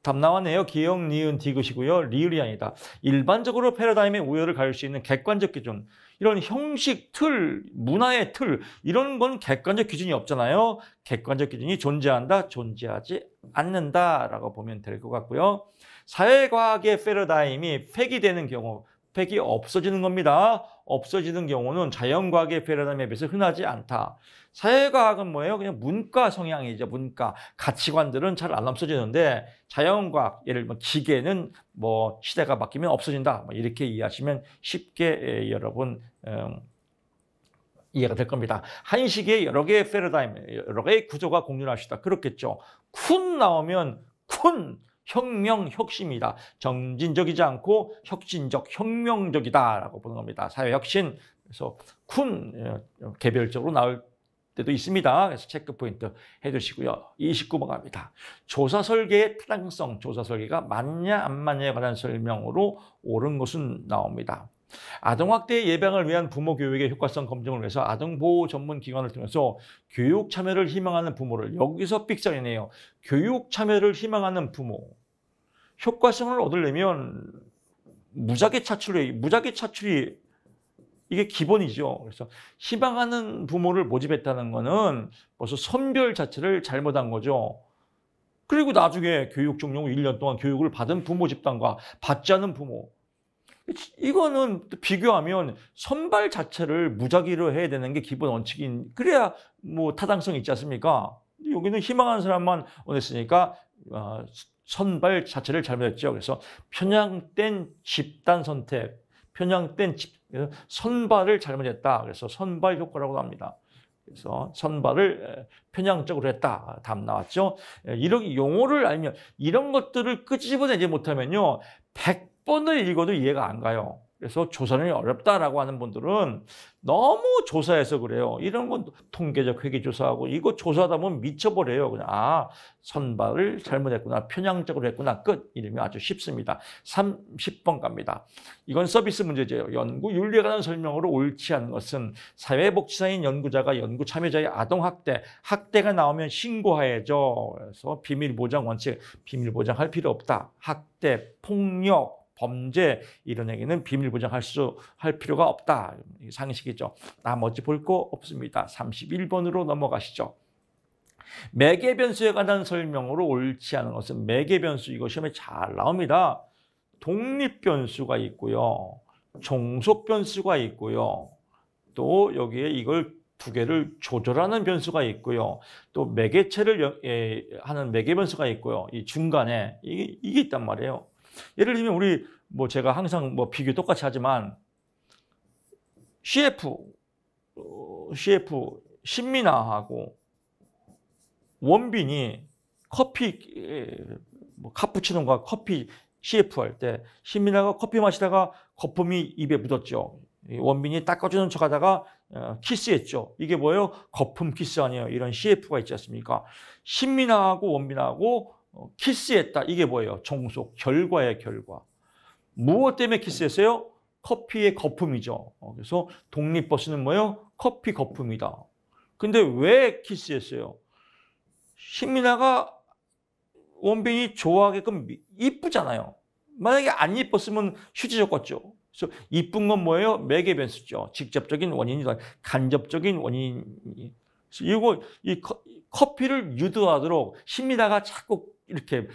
답 나왔네요. 기역, 니은, 디귿이고요. 리을이 아니다. 일반적으로 패러다임의 우열을 가릴 수 있는 객관적 기준. 이런 형식, 틀, 문화의 틀 이런 건 객관적 기준이 없잖아요. 객관적 기준이 존재한다, 존재하지 않는다라고 보면 될 것 같고요. 사회과학의 패러다임이 폐기되는 경우, 폐기 없어지는 겁니다. 없어지는 경우는 자연과학의 패러다임에 비해서 흔하지 않다. 사회과학은 뭐예요? 그냥 문과 성향이죠. 문과. 가치관들은 잘 안 없어지는데 자연과학, 예를 들면 기계는 뭐 시대가 바뀌면 없어진다. 이렇게 이해하시면 쉽게 여러분 이해가 될 겁니다. 한식의 여러 개의 패러다임, 여러 개의 구조가 공존하시다. 그렇겠죠. 쿤 나오면 쿤. 혁명, 혁신이다. 정진적이지 않고 혁신적, 혁명적이다라고 보는 겁니다. 사회혁신. 그래서 쿤 개별적으로 나올 때도 있습니다. 그래서 체크 포인트 해두시고요. 29번 갑니다. 조사 설계의 타당성, 조사 설계가 맞냐 안 맞냐에 관한 설명으로 옳은 것은 나옵니다. 아동학대 예방을 위한 부모 교육의 효과성 검증을 위해서 아동보호 전문 기관을 통해서 교육 참여를 희망하는 부모를 여기서 삑살이네요. 교육 참여를 희망하는 부모. 효과성을 얻으려면 무작위 차출이 이게 기본이죠. 그래서 희망하는 부모를 모집했다는 거는 벌써 선별 자체를 잘못한 거죠. 그리고 나중에 교육 종료 후 1년 동안 교육을 받은 부모 집단과 받지 않은 부모. 이거는 비교하면 선발 자체를 무작위로 해야 되는 게 기본 원칙인, 그래야 뭐 타당성이 있지 않습니까? 여기는 희망하는 사람만 원했으니까 선발 자체를 잘못했죠. 그래서 편향된 집단 선택, 선발을 잘못했다. 그래서 선발 효과라고 합니다. 그래서 선발을 편향적으로 했다. 답 나왔죠. 이런 용어를 알면, 이런 것들을 끄집어내지 못하면요 100번을 읽어도 이해가 안 가요. 그래서 조사는 어렵다라고 하는 분들은 너무 조사해서 그래요. 이런 건 통계적 회계조사하고 이거 조사하다 보면 미쳐버려요. 그냥 선발을 잘못했구나, 편향적으로 했구나, 끝. 이러면 아주 쉽습니다. 30번 갑니다. 이건 서비스 문제죠. 연구 윤리에 관한 설명으로 옳지 않은 것은 사회복지사인 연구자가 연구 참여자의 아동학대, 학대가 나오면 신고해야죠. 그래서 비밀보장 원칙, 비밀보장할 필요 없다. 학대, 폭력, 범죄 이런 얘기는 비밀 보장할 필요가 없다. 상식이죠. 나머지 볼 거 없습니다. 31번으로 넘어가시죠. 매개 변수에 관한 설명으로 옳지 않은 것은 매개 변수, 이거 시험에 잘 나옵니다. 독립 변수가 있고요. 종속 변수가 있고요. 또 여기에 이걸 두 개를 조절하는 변수가 있고요. 또 매개체를 하는 매개 변수가 있고요. 이 중간에 이게 있단 말이에요. 예를 들면 우리 제가 항상 비교 똑같이 하지만 CF 신민아하고 원빈이 커피 카푸치노과 커피 CF 할 때 신민아가 커피 마시다가 거품이 입에 묻었죠. 원빈이 닦아주는 척하다가 키스했죠. 이게 뭐예요? 거품 키스 아니에요. 이런 CF가 있지 않습니까? 신민아하고 원빈하고 키스했다. 이게 뭐예요? 종속, 결과예요, 결과. 무엇 때문에 키스했어요? 커피의 거품이죠. 그래서 독립버스는 뭐예요? 커피 거품이다. 근데 왜 키스했어요? 신민아가 원빈이 좋아하게끔 이쁘잖아요. 만약에 안 이뻤으면 휴지 줬겠죠. 그래서 이쁜 건 뭐예요? 매개 변수죠. 직접적인 원인이다. 간접적인 원인. 이거 이 커피를 유도하도록 신민아가 자꾸 이렇게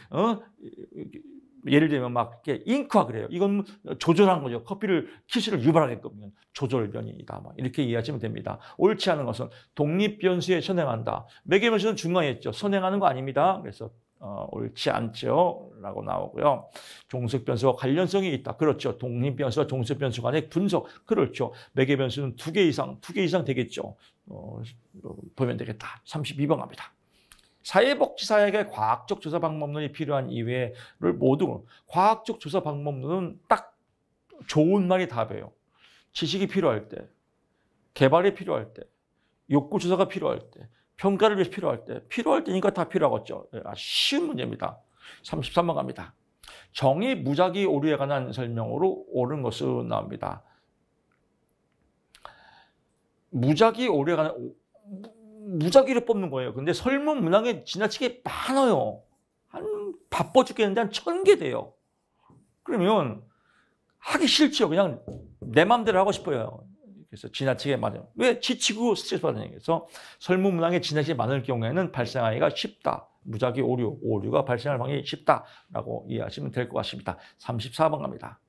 예를 들면 막 이렇게 잉크화 그래요. 이건 조절한 거죠. 커피를 키스를 유발하게끔 조절 변이다. 이렇게 이해하시면 됩니다. 옳지 않은 것은 독립 변수에 선행한다. 매개 변수는 중간에 있죠. 선행하는 거 아닙니다. 그래서 옳지 않죠. 라고 나오고요. 종속 변수와 관련성이 있다. 그렇죠. 독립 변수와 종속 변수 간의 분석. 그렇죠. 매개 변수는 2개 이상 되겠죠. 보면 되겠다. 32번 갑니다. 사회복지사에게 과학적 조사 방법론이 필요한 이외를 모두 과학적 조사 방법론은 딱 좋은 말이 답이에요. 지식이 필요할 때, 개발이 필요할 때, 욕구 조사가 필요할 때, 평가를 위해서 필요할 때니까 다 필요하겠죠. 아주 쉬운 문제입니다. 33번 갑니다. 정의 무작위 오류에 관한 설명으로 옳은 것으로 나옵니다. 무작위 오류에 관한 무작위를 뽑는 거예요. 근데 설문 문항에 지나치게 많아요. 바빠 죽겠는데 한 1000개 돼요. 그러면 하기 싫죠. 그냥 내 마음대로 하고 싶어요. 그래서 지나치게 많아요. 왜? 지치고 스트레스 받는 얘기에서 설문 문항에 지나치게 많을 경우에는 발생하기가 쉽다. 무작위 오류가 발생할 확률이 쉽다라고 이해하시면 될 것 같습니다. 34번 갑니다.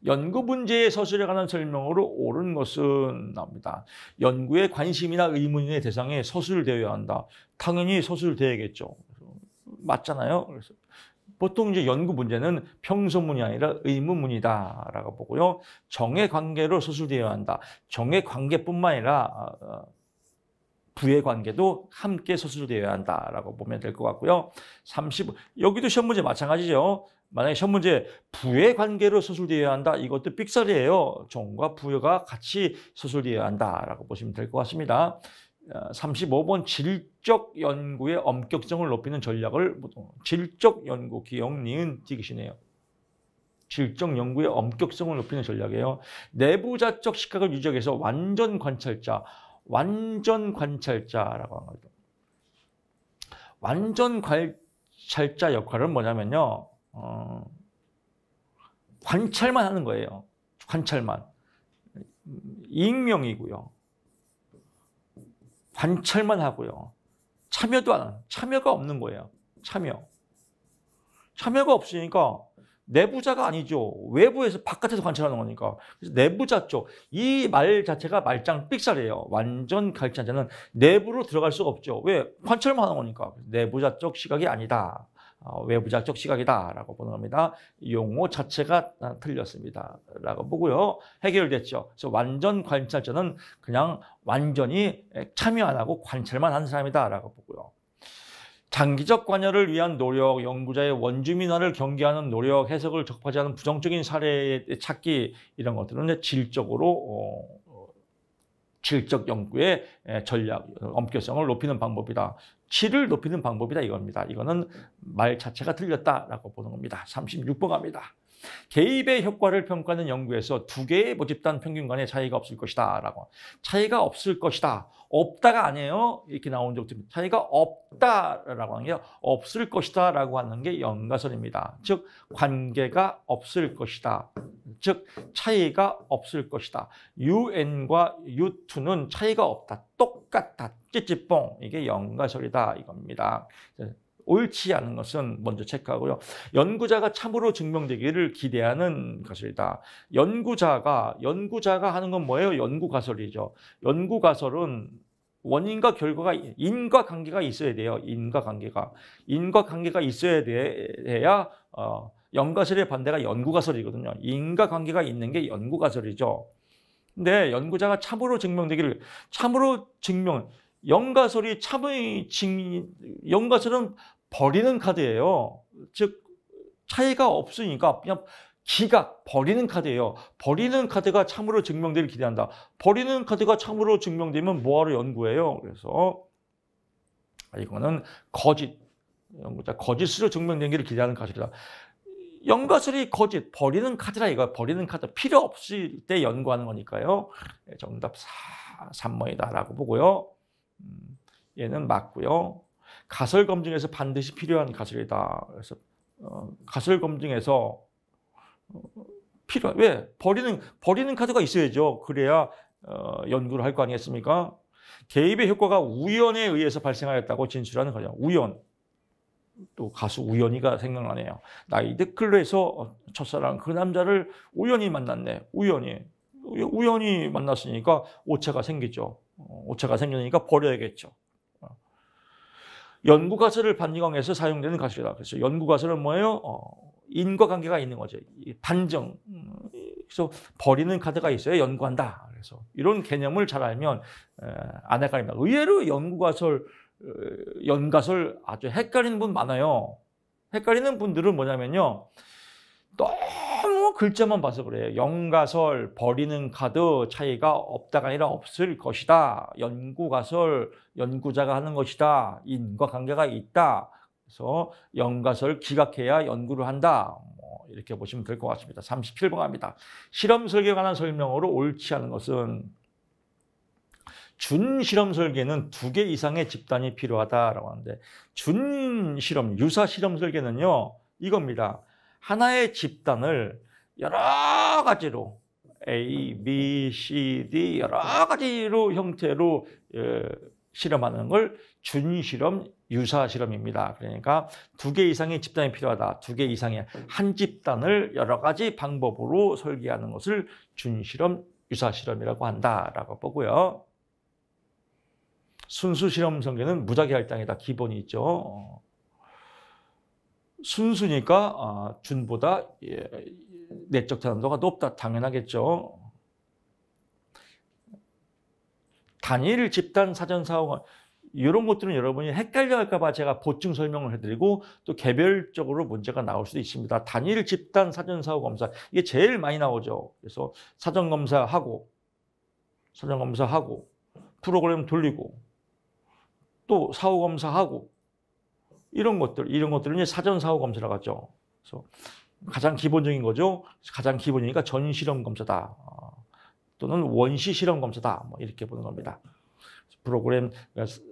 연구 문제의 서술에 관한 설명으로 옳은 것은 나옵니다. 연구에 관심이나 의문의 대상에 서술되어야 한다. 당연히 서술되어야겠죠. 맞잖아요. 그래서 보통 이제 연구 문제는 평소문이 아니라 의문문이다라고 보고요. 정의 관계로 서술되어야 한다. 정의 관계뿐만 아니라 부의 관계도 함께 서술되어야 한다라고 보면 될 것 같고요. 30 여기도 시험 문제 마찬가지죠. 만약에 시험 문제 부의 관계로 서술되어야 한다. 이것도 삑사리예요. 정과 부가 같이 서술되어야 한다라고 보시면 될 것 같습니다. 35번 질적 연구의 엄격성을 높이는 전략을 질적 연구 기억 니은 디귿이네요. 질적 연구의 엄격성을 높이는 전략이에요. 내부자적 시각을 유지해서 완전 관찰자라고 하는 거죠. 완전 관찰자 역할은 뭐냐면요. 관찰만 하는 거예요. 관찰만. 익명이고요. 관찰만 하고요. 참여도 안 하는, 참여가 없는 거예요. 참여가 없으니까 내부자가 아니죠. 외부에서 바깥에서 관찰하는 거니까. 그래서 내부자 쪽. 이 말 자체가 말짱 삑살이에요. 완전 관찰자는 내부로 들어갈 수가 없죠. 왜? 관찰만 하는 거니까. 내부자 쪽 시각이 아니다. 외부자적 시각이다라고 보는 겁니다. 용어 자체가 틀렸습니다. 라고 보고요. 해결됐죠. 그래서 완전 관찰자는 그냥 완전히 참여 안 하고 관찰만 하는 사람이다라고 보고요. 장기적 관여를 위한 노력, 연구자의 원주민화를 경계하는 노력, 해석을 적합하지 않은 부정적인 사례 찾기 이런 것들은 질적 연구의 전략, 엄격성을 높이는 방법이다. 질을 높이는 방법이다 이겁니다. 이거는 말 자체가 틀렸다라고 보는 겁니다. 36번 갑니다. 개입의 효과를 평가하는 연구에서 두 개의 모집단 평균 간의 차이가 없을 것이다. 라고. 차이가 없을 것이다. 없다가 아니에요. 이렇게 나온 적도 있습니다. 차이가 없다라고 하는 게 없을 것이다 라고 하는 게 연가설입니다. 즉 관계가 없을 것이다. 즉 차이가 없을 것이다. UN과 U2는 차이가 없다. 똑같다. 찌찌뽕. 이게 연가설이다 이겁니다. 옳지 않은 것은 먼저 체크하고요. 연구자가 참으로 증명되기를 기대하는 것이다. 연구자가 하는 건 뭐예요? 연구가설이죠. 연구가설은 원인과 결과가 인과관계가 있어야 돼요. 인과관계가 있어야 돼야 연가설의 반대가 연구가설이거든요. 인과관계가 있는 게 연구가설이죠. 근데 연구자가 참으로 증명되기를 연가설은 버리는 카드예요. 즉 차이가 없으니까 그냥 기각, 버리는 카드예요. 버리는 카드가 참으로 증명되길 기대한다. 버리는 카드가 참으로 증명되면 뭐하러 연구해요? 그래서 이거는 거짓, 연구자 거짓으로 증명되기를 기대하는 가설이다. 연가설이 거짓, 버리는 카드라 이거. 버리는 카드 필요 없을 때 연구하는 거니까요. 정답 3번이다라고 보고요. 얘는 맞고요. 가설 검증에서 반드시 필요한 가설이다. 그래서 가설 검증에서 왜? 버리는 카드가 있어야죠. 그래야 연구를 할 거 아니겠습니까? 개입의 효과가 우연에 의해서 발생하였다고 진술하는 거죠. 우연. 또 가수 우연히가 생각나네요. 나이트클럽에서 첫사랑 그 남자를 우연히 만났네. 우연히 만났으니까 오차가 생기죠. 오차가 생기니까 버려야겠죠. 연구가설을 반증해서 사용되는 가설이다. 그래서 연구가설은 뭐예요? 인과관계가 있는 거죠. 반증. 그래서 버리는 카드가 있어야 연구한다. 그래서 이런 개념을 잘 알면 안 헷갈립니다. 의외로 연가설 아주 헷갈리는 분 많아요. 헷갈리는 분들은 뭐냐면요. 너무 글자만 봐서 그래요. 연가설, 버리는 카드 차이가 없다가 아니라 없을 것이다. 연구가설, 연구자가 하는 것이다. 인과관계가 있다. 그래서 연가설 기각해야 연구를 한다. 이렇게 보시면 될 것 같습니다. 37번 갑니다. 실험 설계에 관한 설명으로 옳지 않은 것은 준실험 설계는 2개 이상의 집단이 필요하다라고 하는데 준실험, 유사 실험 설계는요. 이겁니다. 하나의 집단을 여러 가지로 A, B, C, D 여러 가지로 형태로 실험하는 걸 준실험, 유사실험입니다. 그러니까 2개 이상의 집단이 필요하다. 2개 이상의 한 집단을 여러 가지 방법으로 설계하는 것을 준실험, 유사실험이라고 한다라고 보고요. 순수실험 설계는 무작위 할당이다. 기본이 있죠. 순수니까 준보다 내적 탄도가 높다. 당연하겠죠. 단일 집단 사전 사용 이런 것들은 여러분이 헷갈려 할까 봐 제가 보충 설명을 해드리고 또 개별적으로 문제가 나올 수도 있습니다. 단일 집단 사전 사후 검사 이게 제일 많이 나오죠. 그래서 사전 검사하고 프로그램 돌리고 또 사후 검사하고 이런 것들은 이제 사전 사후 검사라고 하죠. 그래서 가장 기본적인 거죠. 가장 기본이니까 전실험 검사다. 또는 원시 실험 검사다. 이렇게 보는 겁니다. 프로그램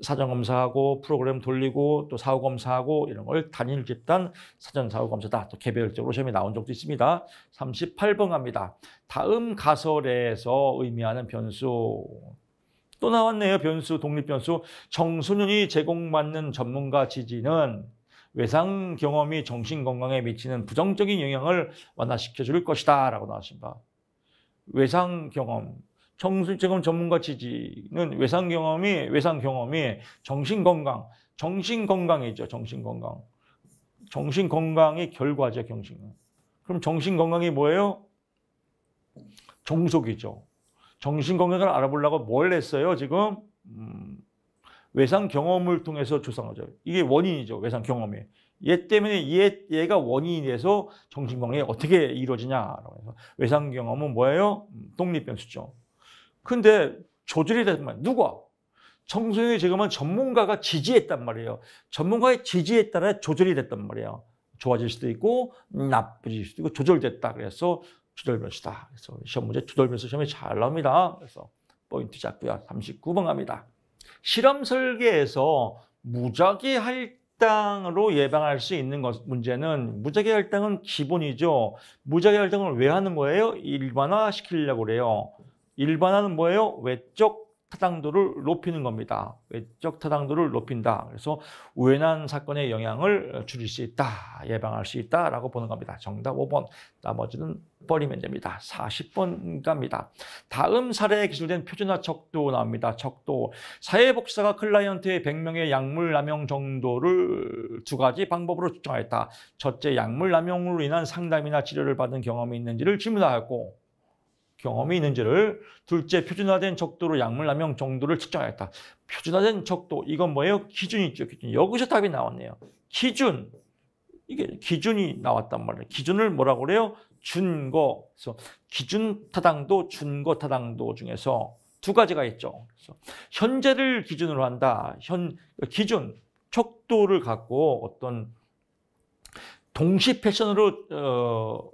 사전 검사하고 프로그램 돌리고 또 사후 검사하고 이런 걸 단일 집단 사전 사후 검사다. 또 개별적으로 시험에 나온 적도 있습니다. 38번 갑니다. 다음 가설에서 의미하는 변수 또 나왔네요. 변수, 독립변수. 청소년이 제공받는 전문가 지지는 외상 경험이 정신건강에 미치는 부정적인 영향을 완화시켜 줄 것이다 라고 나왔습니다. 외상 경험, 청소년 전문가 지지는 외상 경험이 정신건강이죠. 정신건강의 결과죠. 그럼 정신건강이 뭐예요? 종속이죠. 정신건강을 알아보려고 뭘 했어요, 지금? 외상 경험을 통해서 조사한 거죠. 이게 원인이죠, 외상 경험이. 얘 때문에 얘가 원인이 돼서 정신건강이 어떻게 이루어지냐라고 해서 외상 경험은 뭐예요? 독립변수죠. 근데 조절이 됐단 말이에요. 누가? 청소년이 지금은 전문가가 지지했단 말이에요. 전문가의 지지에 따라 조절이 됐단 말이에요. 좋아질 수도 있고 나빠질 수도 있고 조절됐다. 그래서 조절변수다. 그래서 시험 문제 조절변수 시험이 잘 나옵니다. 그래서 포인트 잡고요. 39번 갑니다. 실험 설계에서 무작위 할당으로 예방할 수 있는 문제는 무작위 할당은 기본이죠. 무작위 할당을 왜 하는 거예요? 일반화 시키려고 그래요. 일반화는 뭐예요? 외적 타당도를 높이는 겁니다. 외적 타당도를 높인다. 그래서 우연한 사건의 영향을 줄일 수 있다. 예방할 수 있다라고 보는 겁니다. 정답 5번. 나머지는 버리면 됩니다. 40번 갑니다. 다음 사례에 기술된 표준화 척도 나옵니다. 척도. 사회복지사가 클라이언트의 100명의 약물 남용 정도를 2가지 방법으로 측정하였다. 첫째, 약물 남용으로 인한 상담이나 치료를 받은 경험이 있는지를 질문하였고 경험이 있는지를 둘째, 표준화된 척도로 약물 남용 정도를 측정하였다. 표준화된 척도, 이건 뭐예요? 기준이 있죠. 기준. 여기서 답이 나왔네요. 기준. 이게 기준이 나왔단 말이에요. 기준을 뭐라고 그래요? 준거. 그래서 기준 타당도, 준거 타당도 중에서 두 가지가 있죠. 그래서 현재를 기준으로 한다. 기준, 척도를 갖고 어떤 동시 패션으로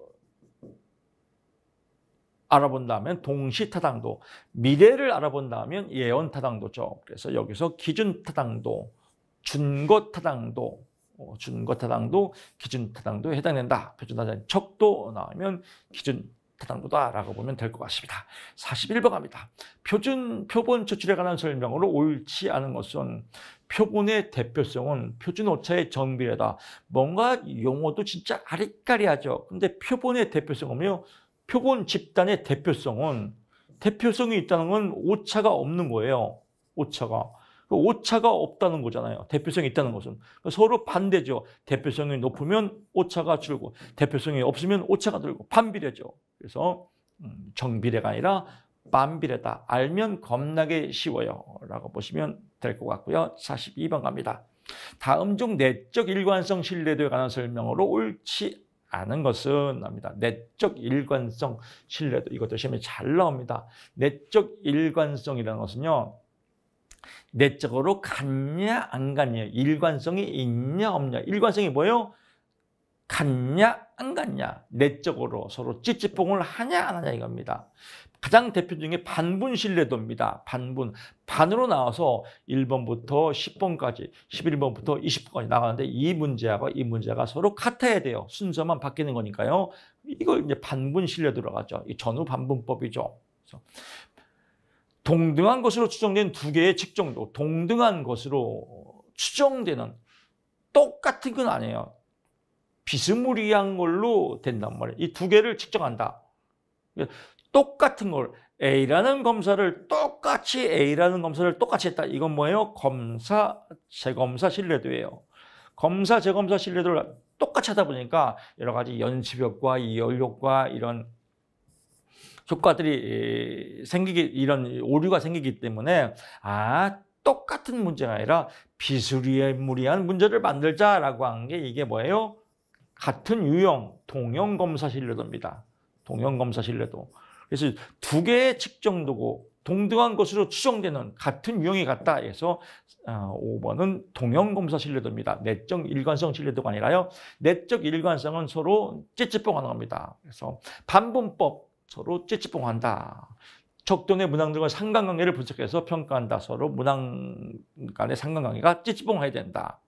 알아본다면 동시 타당도, 미래를 알아본다면 예언 타당도죠. 그래서 여기서 기준 타당도, 준거 타당도, 준거 타당도, 기준 타당도에 해당된다. 표준 타당 척도 나오면 기준 타당도다라고 보면 될 것 같습니다. 41번 갑니다. 표본 추출에 관한 설명으로 옳지 않은 것은 표본의 대표성은 표준 오차의 정비례다. 뭔가 용어도 진짜 아리까리하죠. 근데 표본의 대표성은요. 표본 집단의 대표성이 있다는 건 오차가 없는 거예요. 오차가 없다는 거잖아요. 대표성이 있다는 것은. 서로 반대죠. 대표성이 높으면 오차가 줄고 대표성이 없으면 오차가 늘고 반비례죠. 그래서 정비례가 아니라 반비례다. 알면 겁나게 쉬워요. 라고 보시면 될 것 같고요. 42번 갑니다. 다음 중 내적 일관성 신뢰도에 관한 설명으로 옳지 않은 것은 납니다. 내적 일관성 신뢰도. 이것도 시험에 잘 나옵니다. 내적 일관성이라는 것은요. 내적으로 같냐 안 같냐, 일관성이 있냐 없냐. 일관성이 뭐예요? 같냐 안 같냐, 내적으로 서로 찌찌뽕을 하냐 안 하냐 이겁니다. 가장 대표 중에 반분 신뢰도입니다. 반으로 나와서 1번부터 10번까지 11번부터 20번까지 나가는데 이 문제가 서로 같아야 돼요. 순서만 바뀌는 거니까요. 이걸 이제 반분 신뢰도라고 하죠. 이 전후 반분법이죠. 그래서 동등한 것으로 추정된 두 개의 측정도, 동등한 것으로 추정되는, 똑같은 건 아니에요. 비스무리한 걸로 된단 말이에요. 이 두 개를 측정한다. 똑같은 걸 A라는 검사를 똑같이 했다. 이건 뭐예요? 검사, 재검사 신뢰도예요. 검사, 재검사 신뢰도를 똑같이 하다 보니까 여러 가지 연습 효과, 이열 효과 이런 효과들이 이런 오류가 생기기 때문에 똑같은 문제가 아니라 비스무리한 문제를 만들자라고 한 게 이게 뭐예요? 같은 유형, 동형검사 신뢰도입니다. 동형검사 신뢰도. 그래서 두 개의 측정도고 동등한 것으로 추정되는 같은 유형이 같다 해서 5번은 동형검사 신뢰도입니다. 내적 일관성 신뢰도가 아니라요. 내적 일관성은 서로 찌찌뽕하는 겁니다. 그래서 반분법, 서로 찌찌뽕한다. 척도 내 문항들과 상관관계를 분석해서 평가한다. 서로 문항 간의 상관관계가 찌찌뽕해야 된다.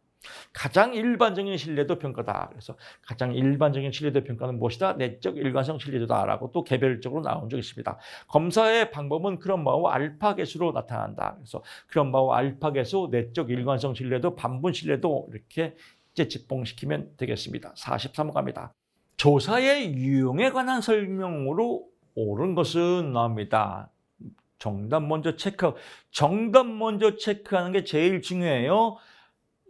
가장 일반적인 신뢰도 평가다. 그래서 가장 일반적인 신뢰도 평가는 무엇이다? 내적 일관성 신뢰도다라고 또 개별적으로 나온 적이 있습니다. 검사의 방법은 크롬바우 알파 계수로 나타난다. 그래서 크롬바우 알파 계수, 내적 일관성 신뢰도, 반분 신뢰도 이렇게 찌찌뽕시키면 되겠습니다. 43번 갑니다. 조사의 유형에 관한 설명으로 옳은 것은 나옵니다. 정답 먼저 체크하는 게 제일 중요해요.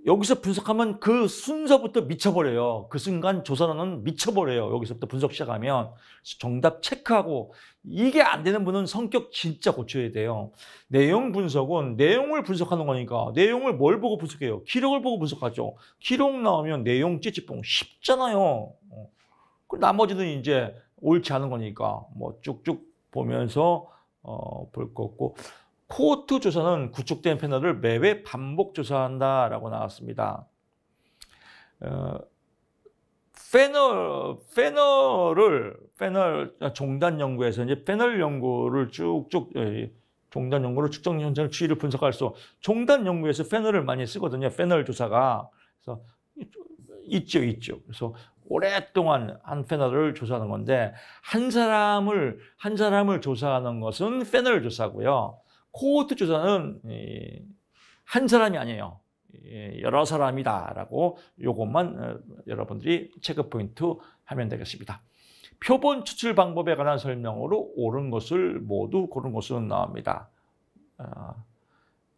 여기서 분석하면 그 순서부터 미쳐버려요. 그 순간 조사는 미쳐버려요. 여기서부터 분석 시작하면. 정답 체크하고, 이게 안 되는 분은 성격 진짜 고쳐야 돼요. 내용 분석은 내용을 분석하는 거니까 내용을 뭘 보고 분석해요? 기록을 보고 분석하죠. 기록 나오면 내용 찌찌뽕 쉽잖아요. 나머지는 이제 옳지 않은 거니까 뭐 쭉쭉 보면서 볼 거고. 코호트 조사는 구축된 패널을 매회 반복 조사한다라고 나왔습니다. 패널 종단 연구에서 이제 패널 연구를 쭉쭉 종단 연구를 측정 현상을 추이를 분석할 수, 종단 연구에서 패널을 많이 쓰거든요. 패널 조사가. 그래서 있죠. 그래서 오랫동안 한 패널을 조사하는 건데 한 사람을 조사하는 것은 패널 조사고요. 코호트 조사는 한 사람이 아니에요. 여러 사람이다라고 요것만 여러분들이 체크 포인트 하면 되겠습니다. 표본 추출 방법에 관한 설명으로 옳은 것을 모두 고른 것은 나옵니다.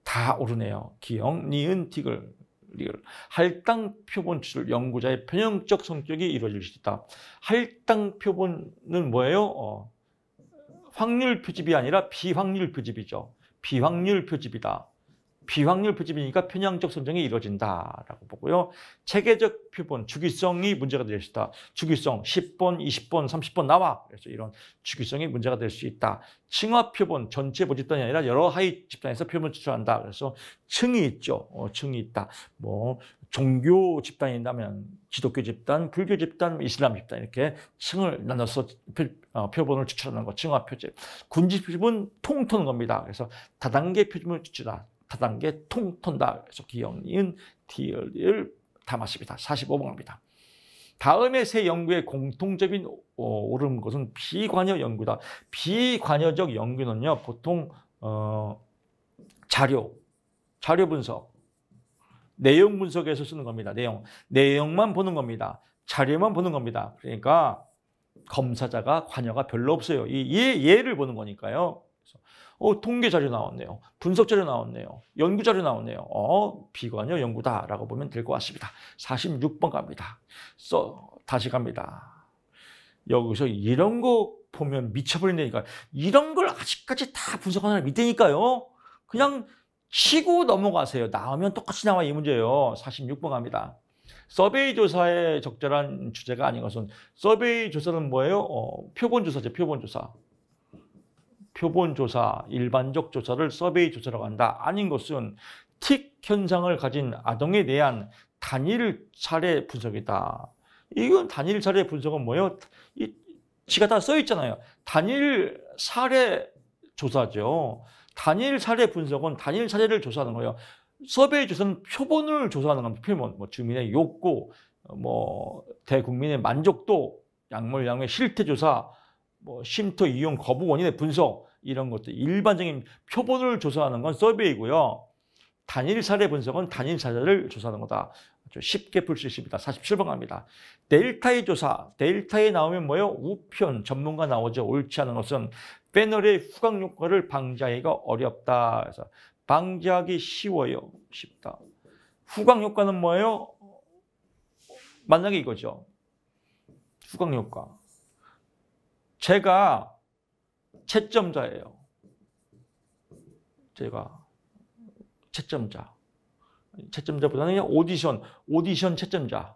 다 옳으네요. 기역, 니은, 티글. 할당 표본 추출 연구자의 편향적 성격이 이루어질 수 있다. 할당 표본은 뭐예요? 확률 표집이 아니라 비확률 표집이죠. 비확률 표집이다. 비확률 표집이니까 편향적 선정이 이루어진다라고 보고요. 체계적 표본, 주기성이 문제가 될 수 있다. 주기성 10번, 20번, 30번 나와. 그래서 이런 주기성이 문제가 될 수 있다. 층화 표본, 전체 모집단이 아니라 여러 하위 집단에서 표본을 추출한다. 그래서 층이 있죠. 층이 있다. 뭐 종교 집단이 있다면 기독교 집단, 불교 집단, 이슬람 집단 이렇게 층을 나눠서 표본을 추출하는 거, 층화 표집. 군집 표집은 통토는 겁니다. 그래서 다단계 표집을 추출한다. 다단계 통턴다. 그래서 기역, 니은, 디을 담았습니다. 45번 갑니다. 다음에 세 연구의 공통점인 옳은 것은 비관여 연구다. 비관여적 연구는요, 보통 자료 분석, 내용 분석에서 쓰는 겁니다. 내용만 보는 겁니다. 자료만 보는 겁니다. 그러니까 검사자가 관여가 별로 없어요. 예를 보는 거니까요. 통계 자료 나왔네요. 분석 자료 나왔네요. 연구 자료 나왔네요. 비관여 연구다라고 보면 될 것 같습니다. 46번 갑니다. 다시 갑니다. 여기서 이런 거 보면 미쳐버린다니까. 이런 걸 아직까지 다 분석하는 사람이 있다니까요. 그냥 치고 넘어가세요. 나오면 똑같이 나와 이 문제예요. 46번 갑니다. 서베이 조사의 적절한 주제가 아닌 것은, 서베이 조사는 뭐예요? 표본 조사죠. 표본 조사. 표본 조사, 일반적 조사를 서베이 조사라고 한다. 아닌 것은 틱 현상을 가진 아동에 대한 단일 사례 분석이다. 이건 단일 사례 분석은 뭐예요? 지가 다 써 있잖아요. 단일 사례 조사죠. 단일 사례 분석은 단일 사례를 조사하는 거예요. 서베이 조사는 표본을 조사하는 겁니다. 표본, 뭐 주민의 욕구, 뭐 대국민의 만족도, 약물 실태 조사, 뭐 쉼터 이용 거부 원인의 분석, 이런 것들 일반적인 표본을 조사하는 건 서베이고요. 단일 사례 분석은 단일 사례를 조사하는 거다. 아주 쉽게 풀 수 있습니다. 47번 갑니다. 델타의 조사, 델타에 나오면 뭐예요? 우편, 전문가 나오죠. 옳지 않은 것은 페놀의 후각 효과를 방지하기가 어렵다. 그래서 방지하기 쉬워요. 쉽다. 후각 효과는 뭐예요? 만약에 이거죠. 후각 효과. 제가 채점자예요. 제가 채점자보다는 그냥 오디션 채점자.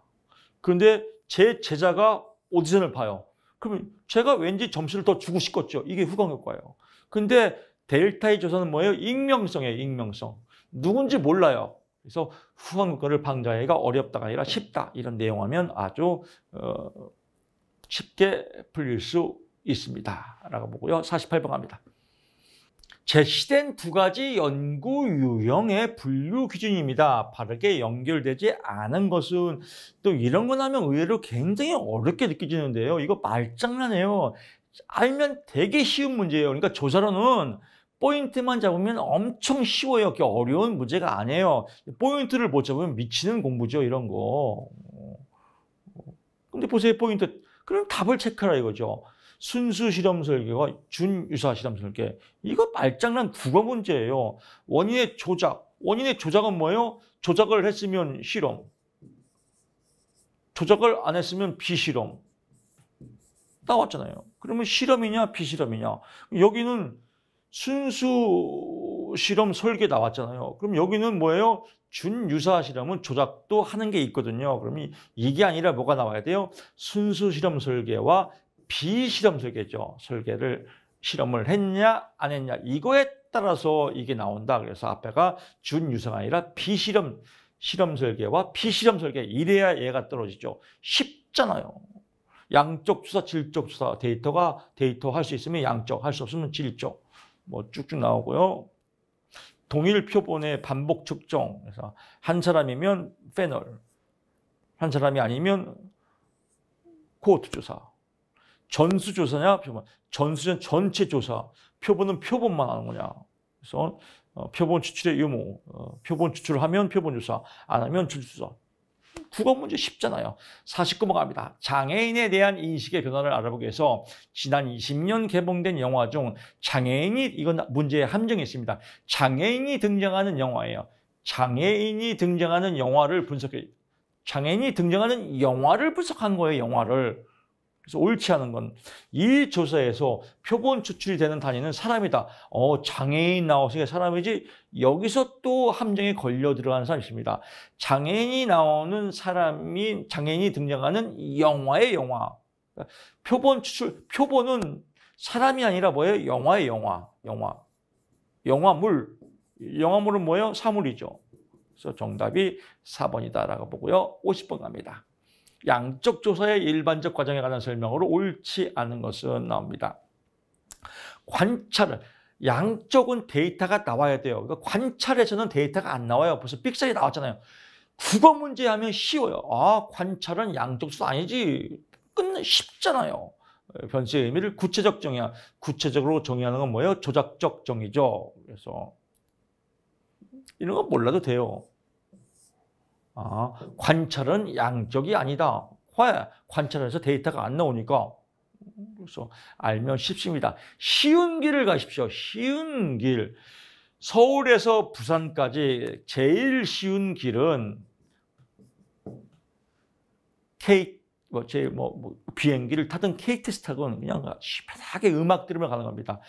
그런데 제 제자가 오디션을 봐요. 그러면 제가 왠지 점수를 더 주고 싶겠죠. 이게 후각 효과예요. 근데 델타의 조사는 뭐예요? 익명성이에요. 익명성. 누군지 몰라요. 그래서 후각 효과를 방지하기가 어렵다가 아니라 쉽다. 이런 내용하면 아주 쉽게 풀릴 수 있습니다. 라고 보고요. 48번 갑니다. 제시된 두 가지 연구 유형의 분류 기준입니다. 바르게 연결되지 않은 것은, 또 이런 거 나면 의외로 굉장히 어렵게 느껴지는데요. 이거 말장난이에요. 알면 되게 쉬운 문제예요. 그러니까 조사로는 포인트만 잡으면 엄청 쉬워요. 그게 어려운 문제가 아니에요. 포인트를 못 잡으면 미치는 공부죠. 이런 거. 근데 보세요. 포인트. 그럼 답을 체크하라 이거죠. 순수 실험 설계와 준유사 실험 설계. 이거 말장난 국어 문제예요. 원인의 조작. 원인의 조작은 뭐예요? 조작을 했으면 실험. 조작을 안 했으면 비실험. 나왔잖아요. 그러면 실험이냐 비실험이냐. 여기는 순수 실험 설계 나왔잖아요. 그럼 여기는 뭐예요? 준유사 실험은 조작도 하는 게 있거든요. 그러면 이게 아니라 뭐가 나와야 돼요? 순수 실험 설계와 비실험 설계죠. 실험을 했냐 안 했냐 이거에 따라서 이게 나온다. 그래서 앞에가 준유사가 아니라 비실험 실험 설계와 비실험 설계. 이래야 얘가 떨어지죠. 쉽잖아요. 양적 조사, 질적 조사. 데이터 할 수 있으면 양적, 할 수 없으면 질적. 뭐 쭉쭉 나오고요. 동일 표본의 반복 측정. 그래서 한 사람이면 페놀, 한 사람이 아니면 코호트 조사. 전수 조사냐, 표본. 전수는 전체 조사. 표본은 표본만 하는 거냐. 그래서 표본 추출의 유무. 표본 추출을 하면 표본 조사, 안 하면 질조사. 국어 문제 쉽잖아요. 49번 갑니다. 장애인에 대한 인식의 변화를 알아보기 위해서 지난 20년 개봉된 영화 중 장애인이, 이건 문제의 함정이 있습니다. 장애인이 등장하는 영화예요. 장애인이 등장하는 영화를 분석해. 장애인이 등장하는 영화를 분석한 거예요. 영화를. 그래서 옳지 않은 건 이 조사에서 표본 추출이 되는 단위는 사람이다. 장애인 나오시게 사람이지 여기서 또 함정에 걸려 들어가는 사람이 있습니다. 장애인이 나오는 사람이 장애인이 등장하는 영화의 영화. 표본 추출, 표본은 사람이 아니라 뭐예요? 영화의 영화. 영화물. 영화물은 뭐예요? 사물이죠. 그래서 정답이 4번이다라고 보고요. 50번 갑니다. 양적 조사의 일반적 과정에 관한 설명으로 옳지 않은 것은 나옵니다. 관찰을, 양적은 데이터가 나와야 돼요. 그러니까 관찰에서는 데이터가 안 나와요. 벌써 삑사리 나왔잖아요. 국어 문제 하면 쉬워요. 관찰은 양적 조사 아니지. 쉽잖아요. 변수의 의미를 구체적 정의야. 구체적으로 정의하는 건 뭐예요? 조작적 정의죠. 그래서 이런 거 몰라도 돼요. 관찰은 양적이 아니다. 왜? 관찰해서 데이터가 안 나오니까. 그래서 알면 쉽습니다. 쉬운 길을 가십시오. 쉬운 길. 서울에서 부산까지 제일 쉬운 길은 비행기를 타든 KTX 타든 그냥 편하게 음악 들으며 가는 겁니다.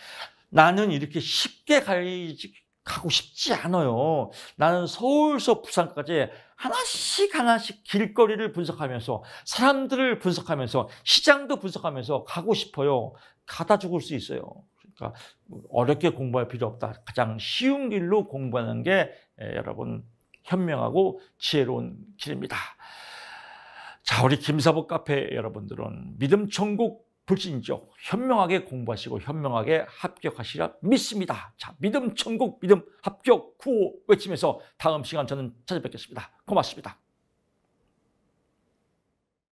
나는 이렇게 쉽게 가고 싶지 않아요. 나는 서울에서 부산까지 하나씩 길거리를 분석하면서 사람들을 분석하면서 시장도 분석하면서 가고 싶어요. 가다 죽을 수 있어요. 그러니까 어렵게 공부할 필요 없다. 가장 쉬운 길로 공부하는 게 여러분 현명하고 지혜로운 길입니다. 자, 우리 김사복 카페 여러분들은 믿음 천국 불신죠. 현명하게 공부하시고 현명하게 합격하시라 믿습니다. 자, 믿음 천국 믿음 합격 구호 외치면서 다음 시간 저는 찾아뵙겠습니다. 고맙습니다.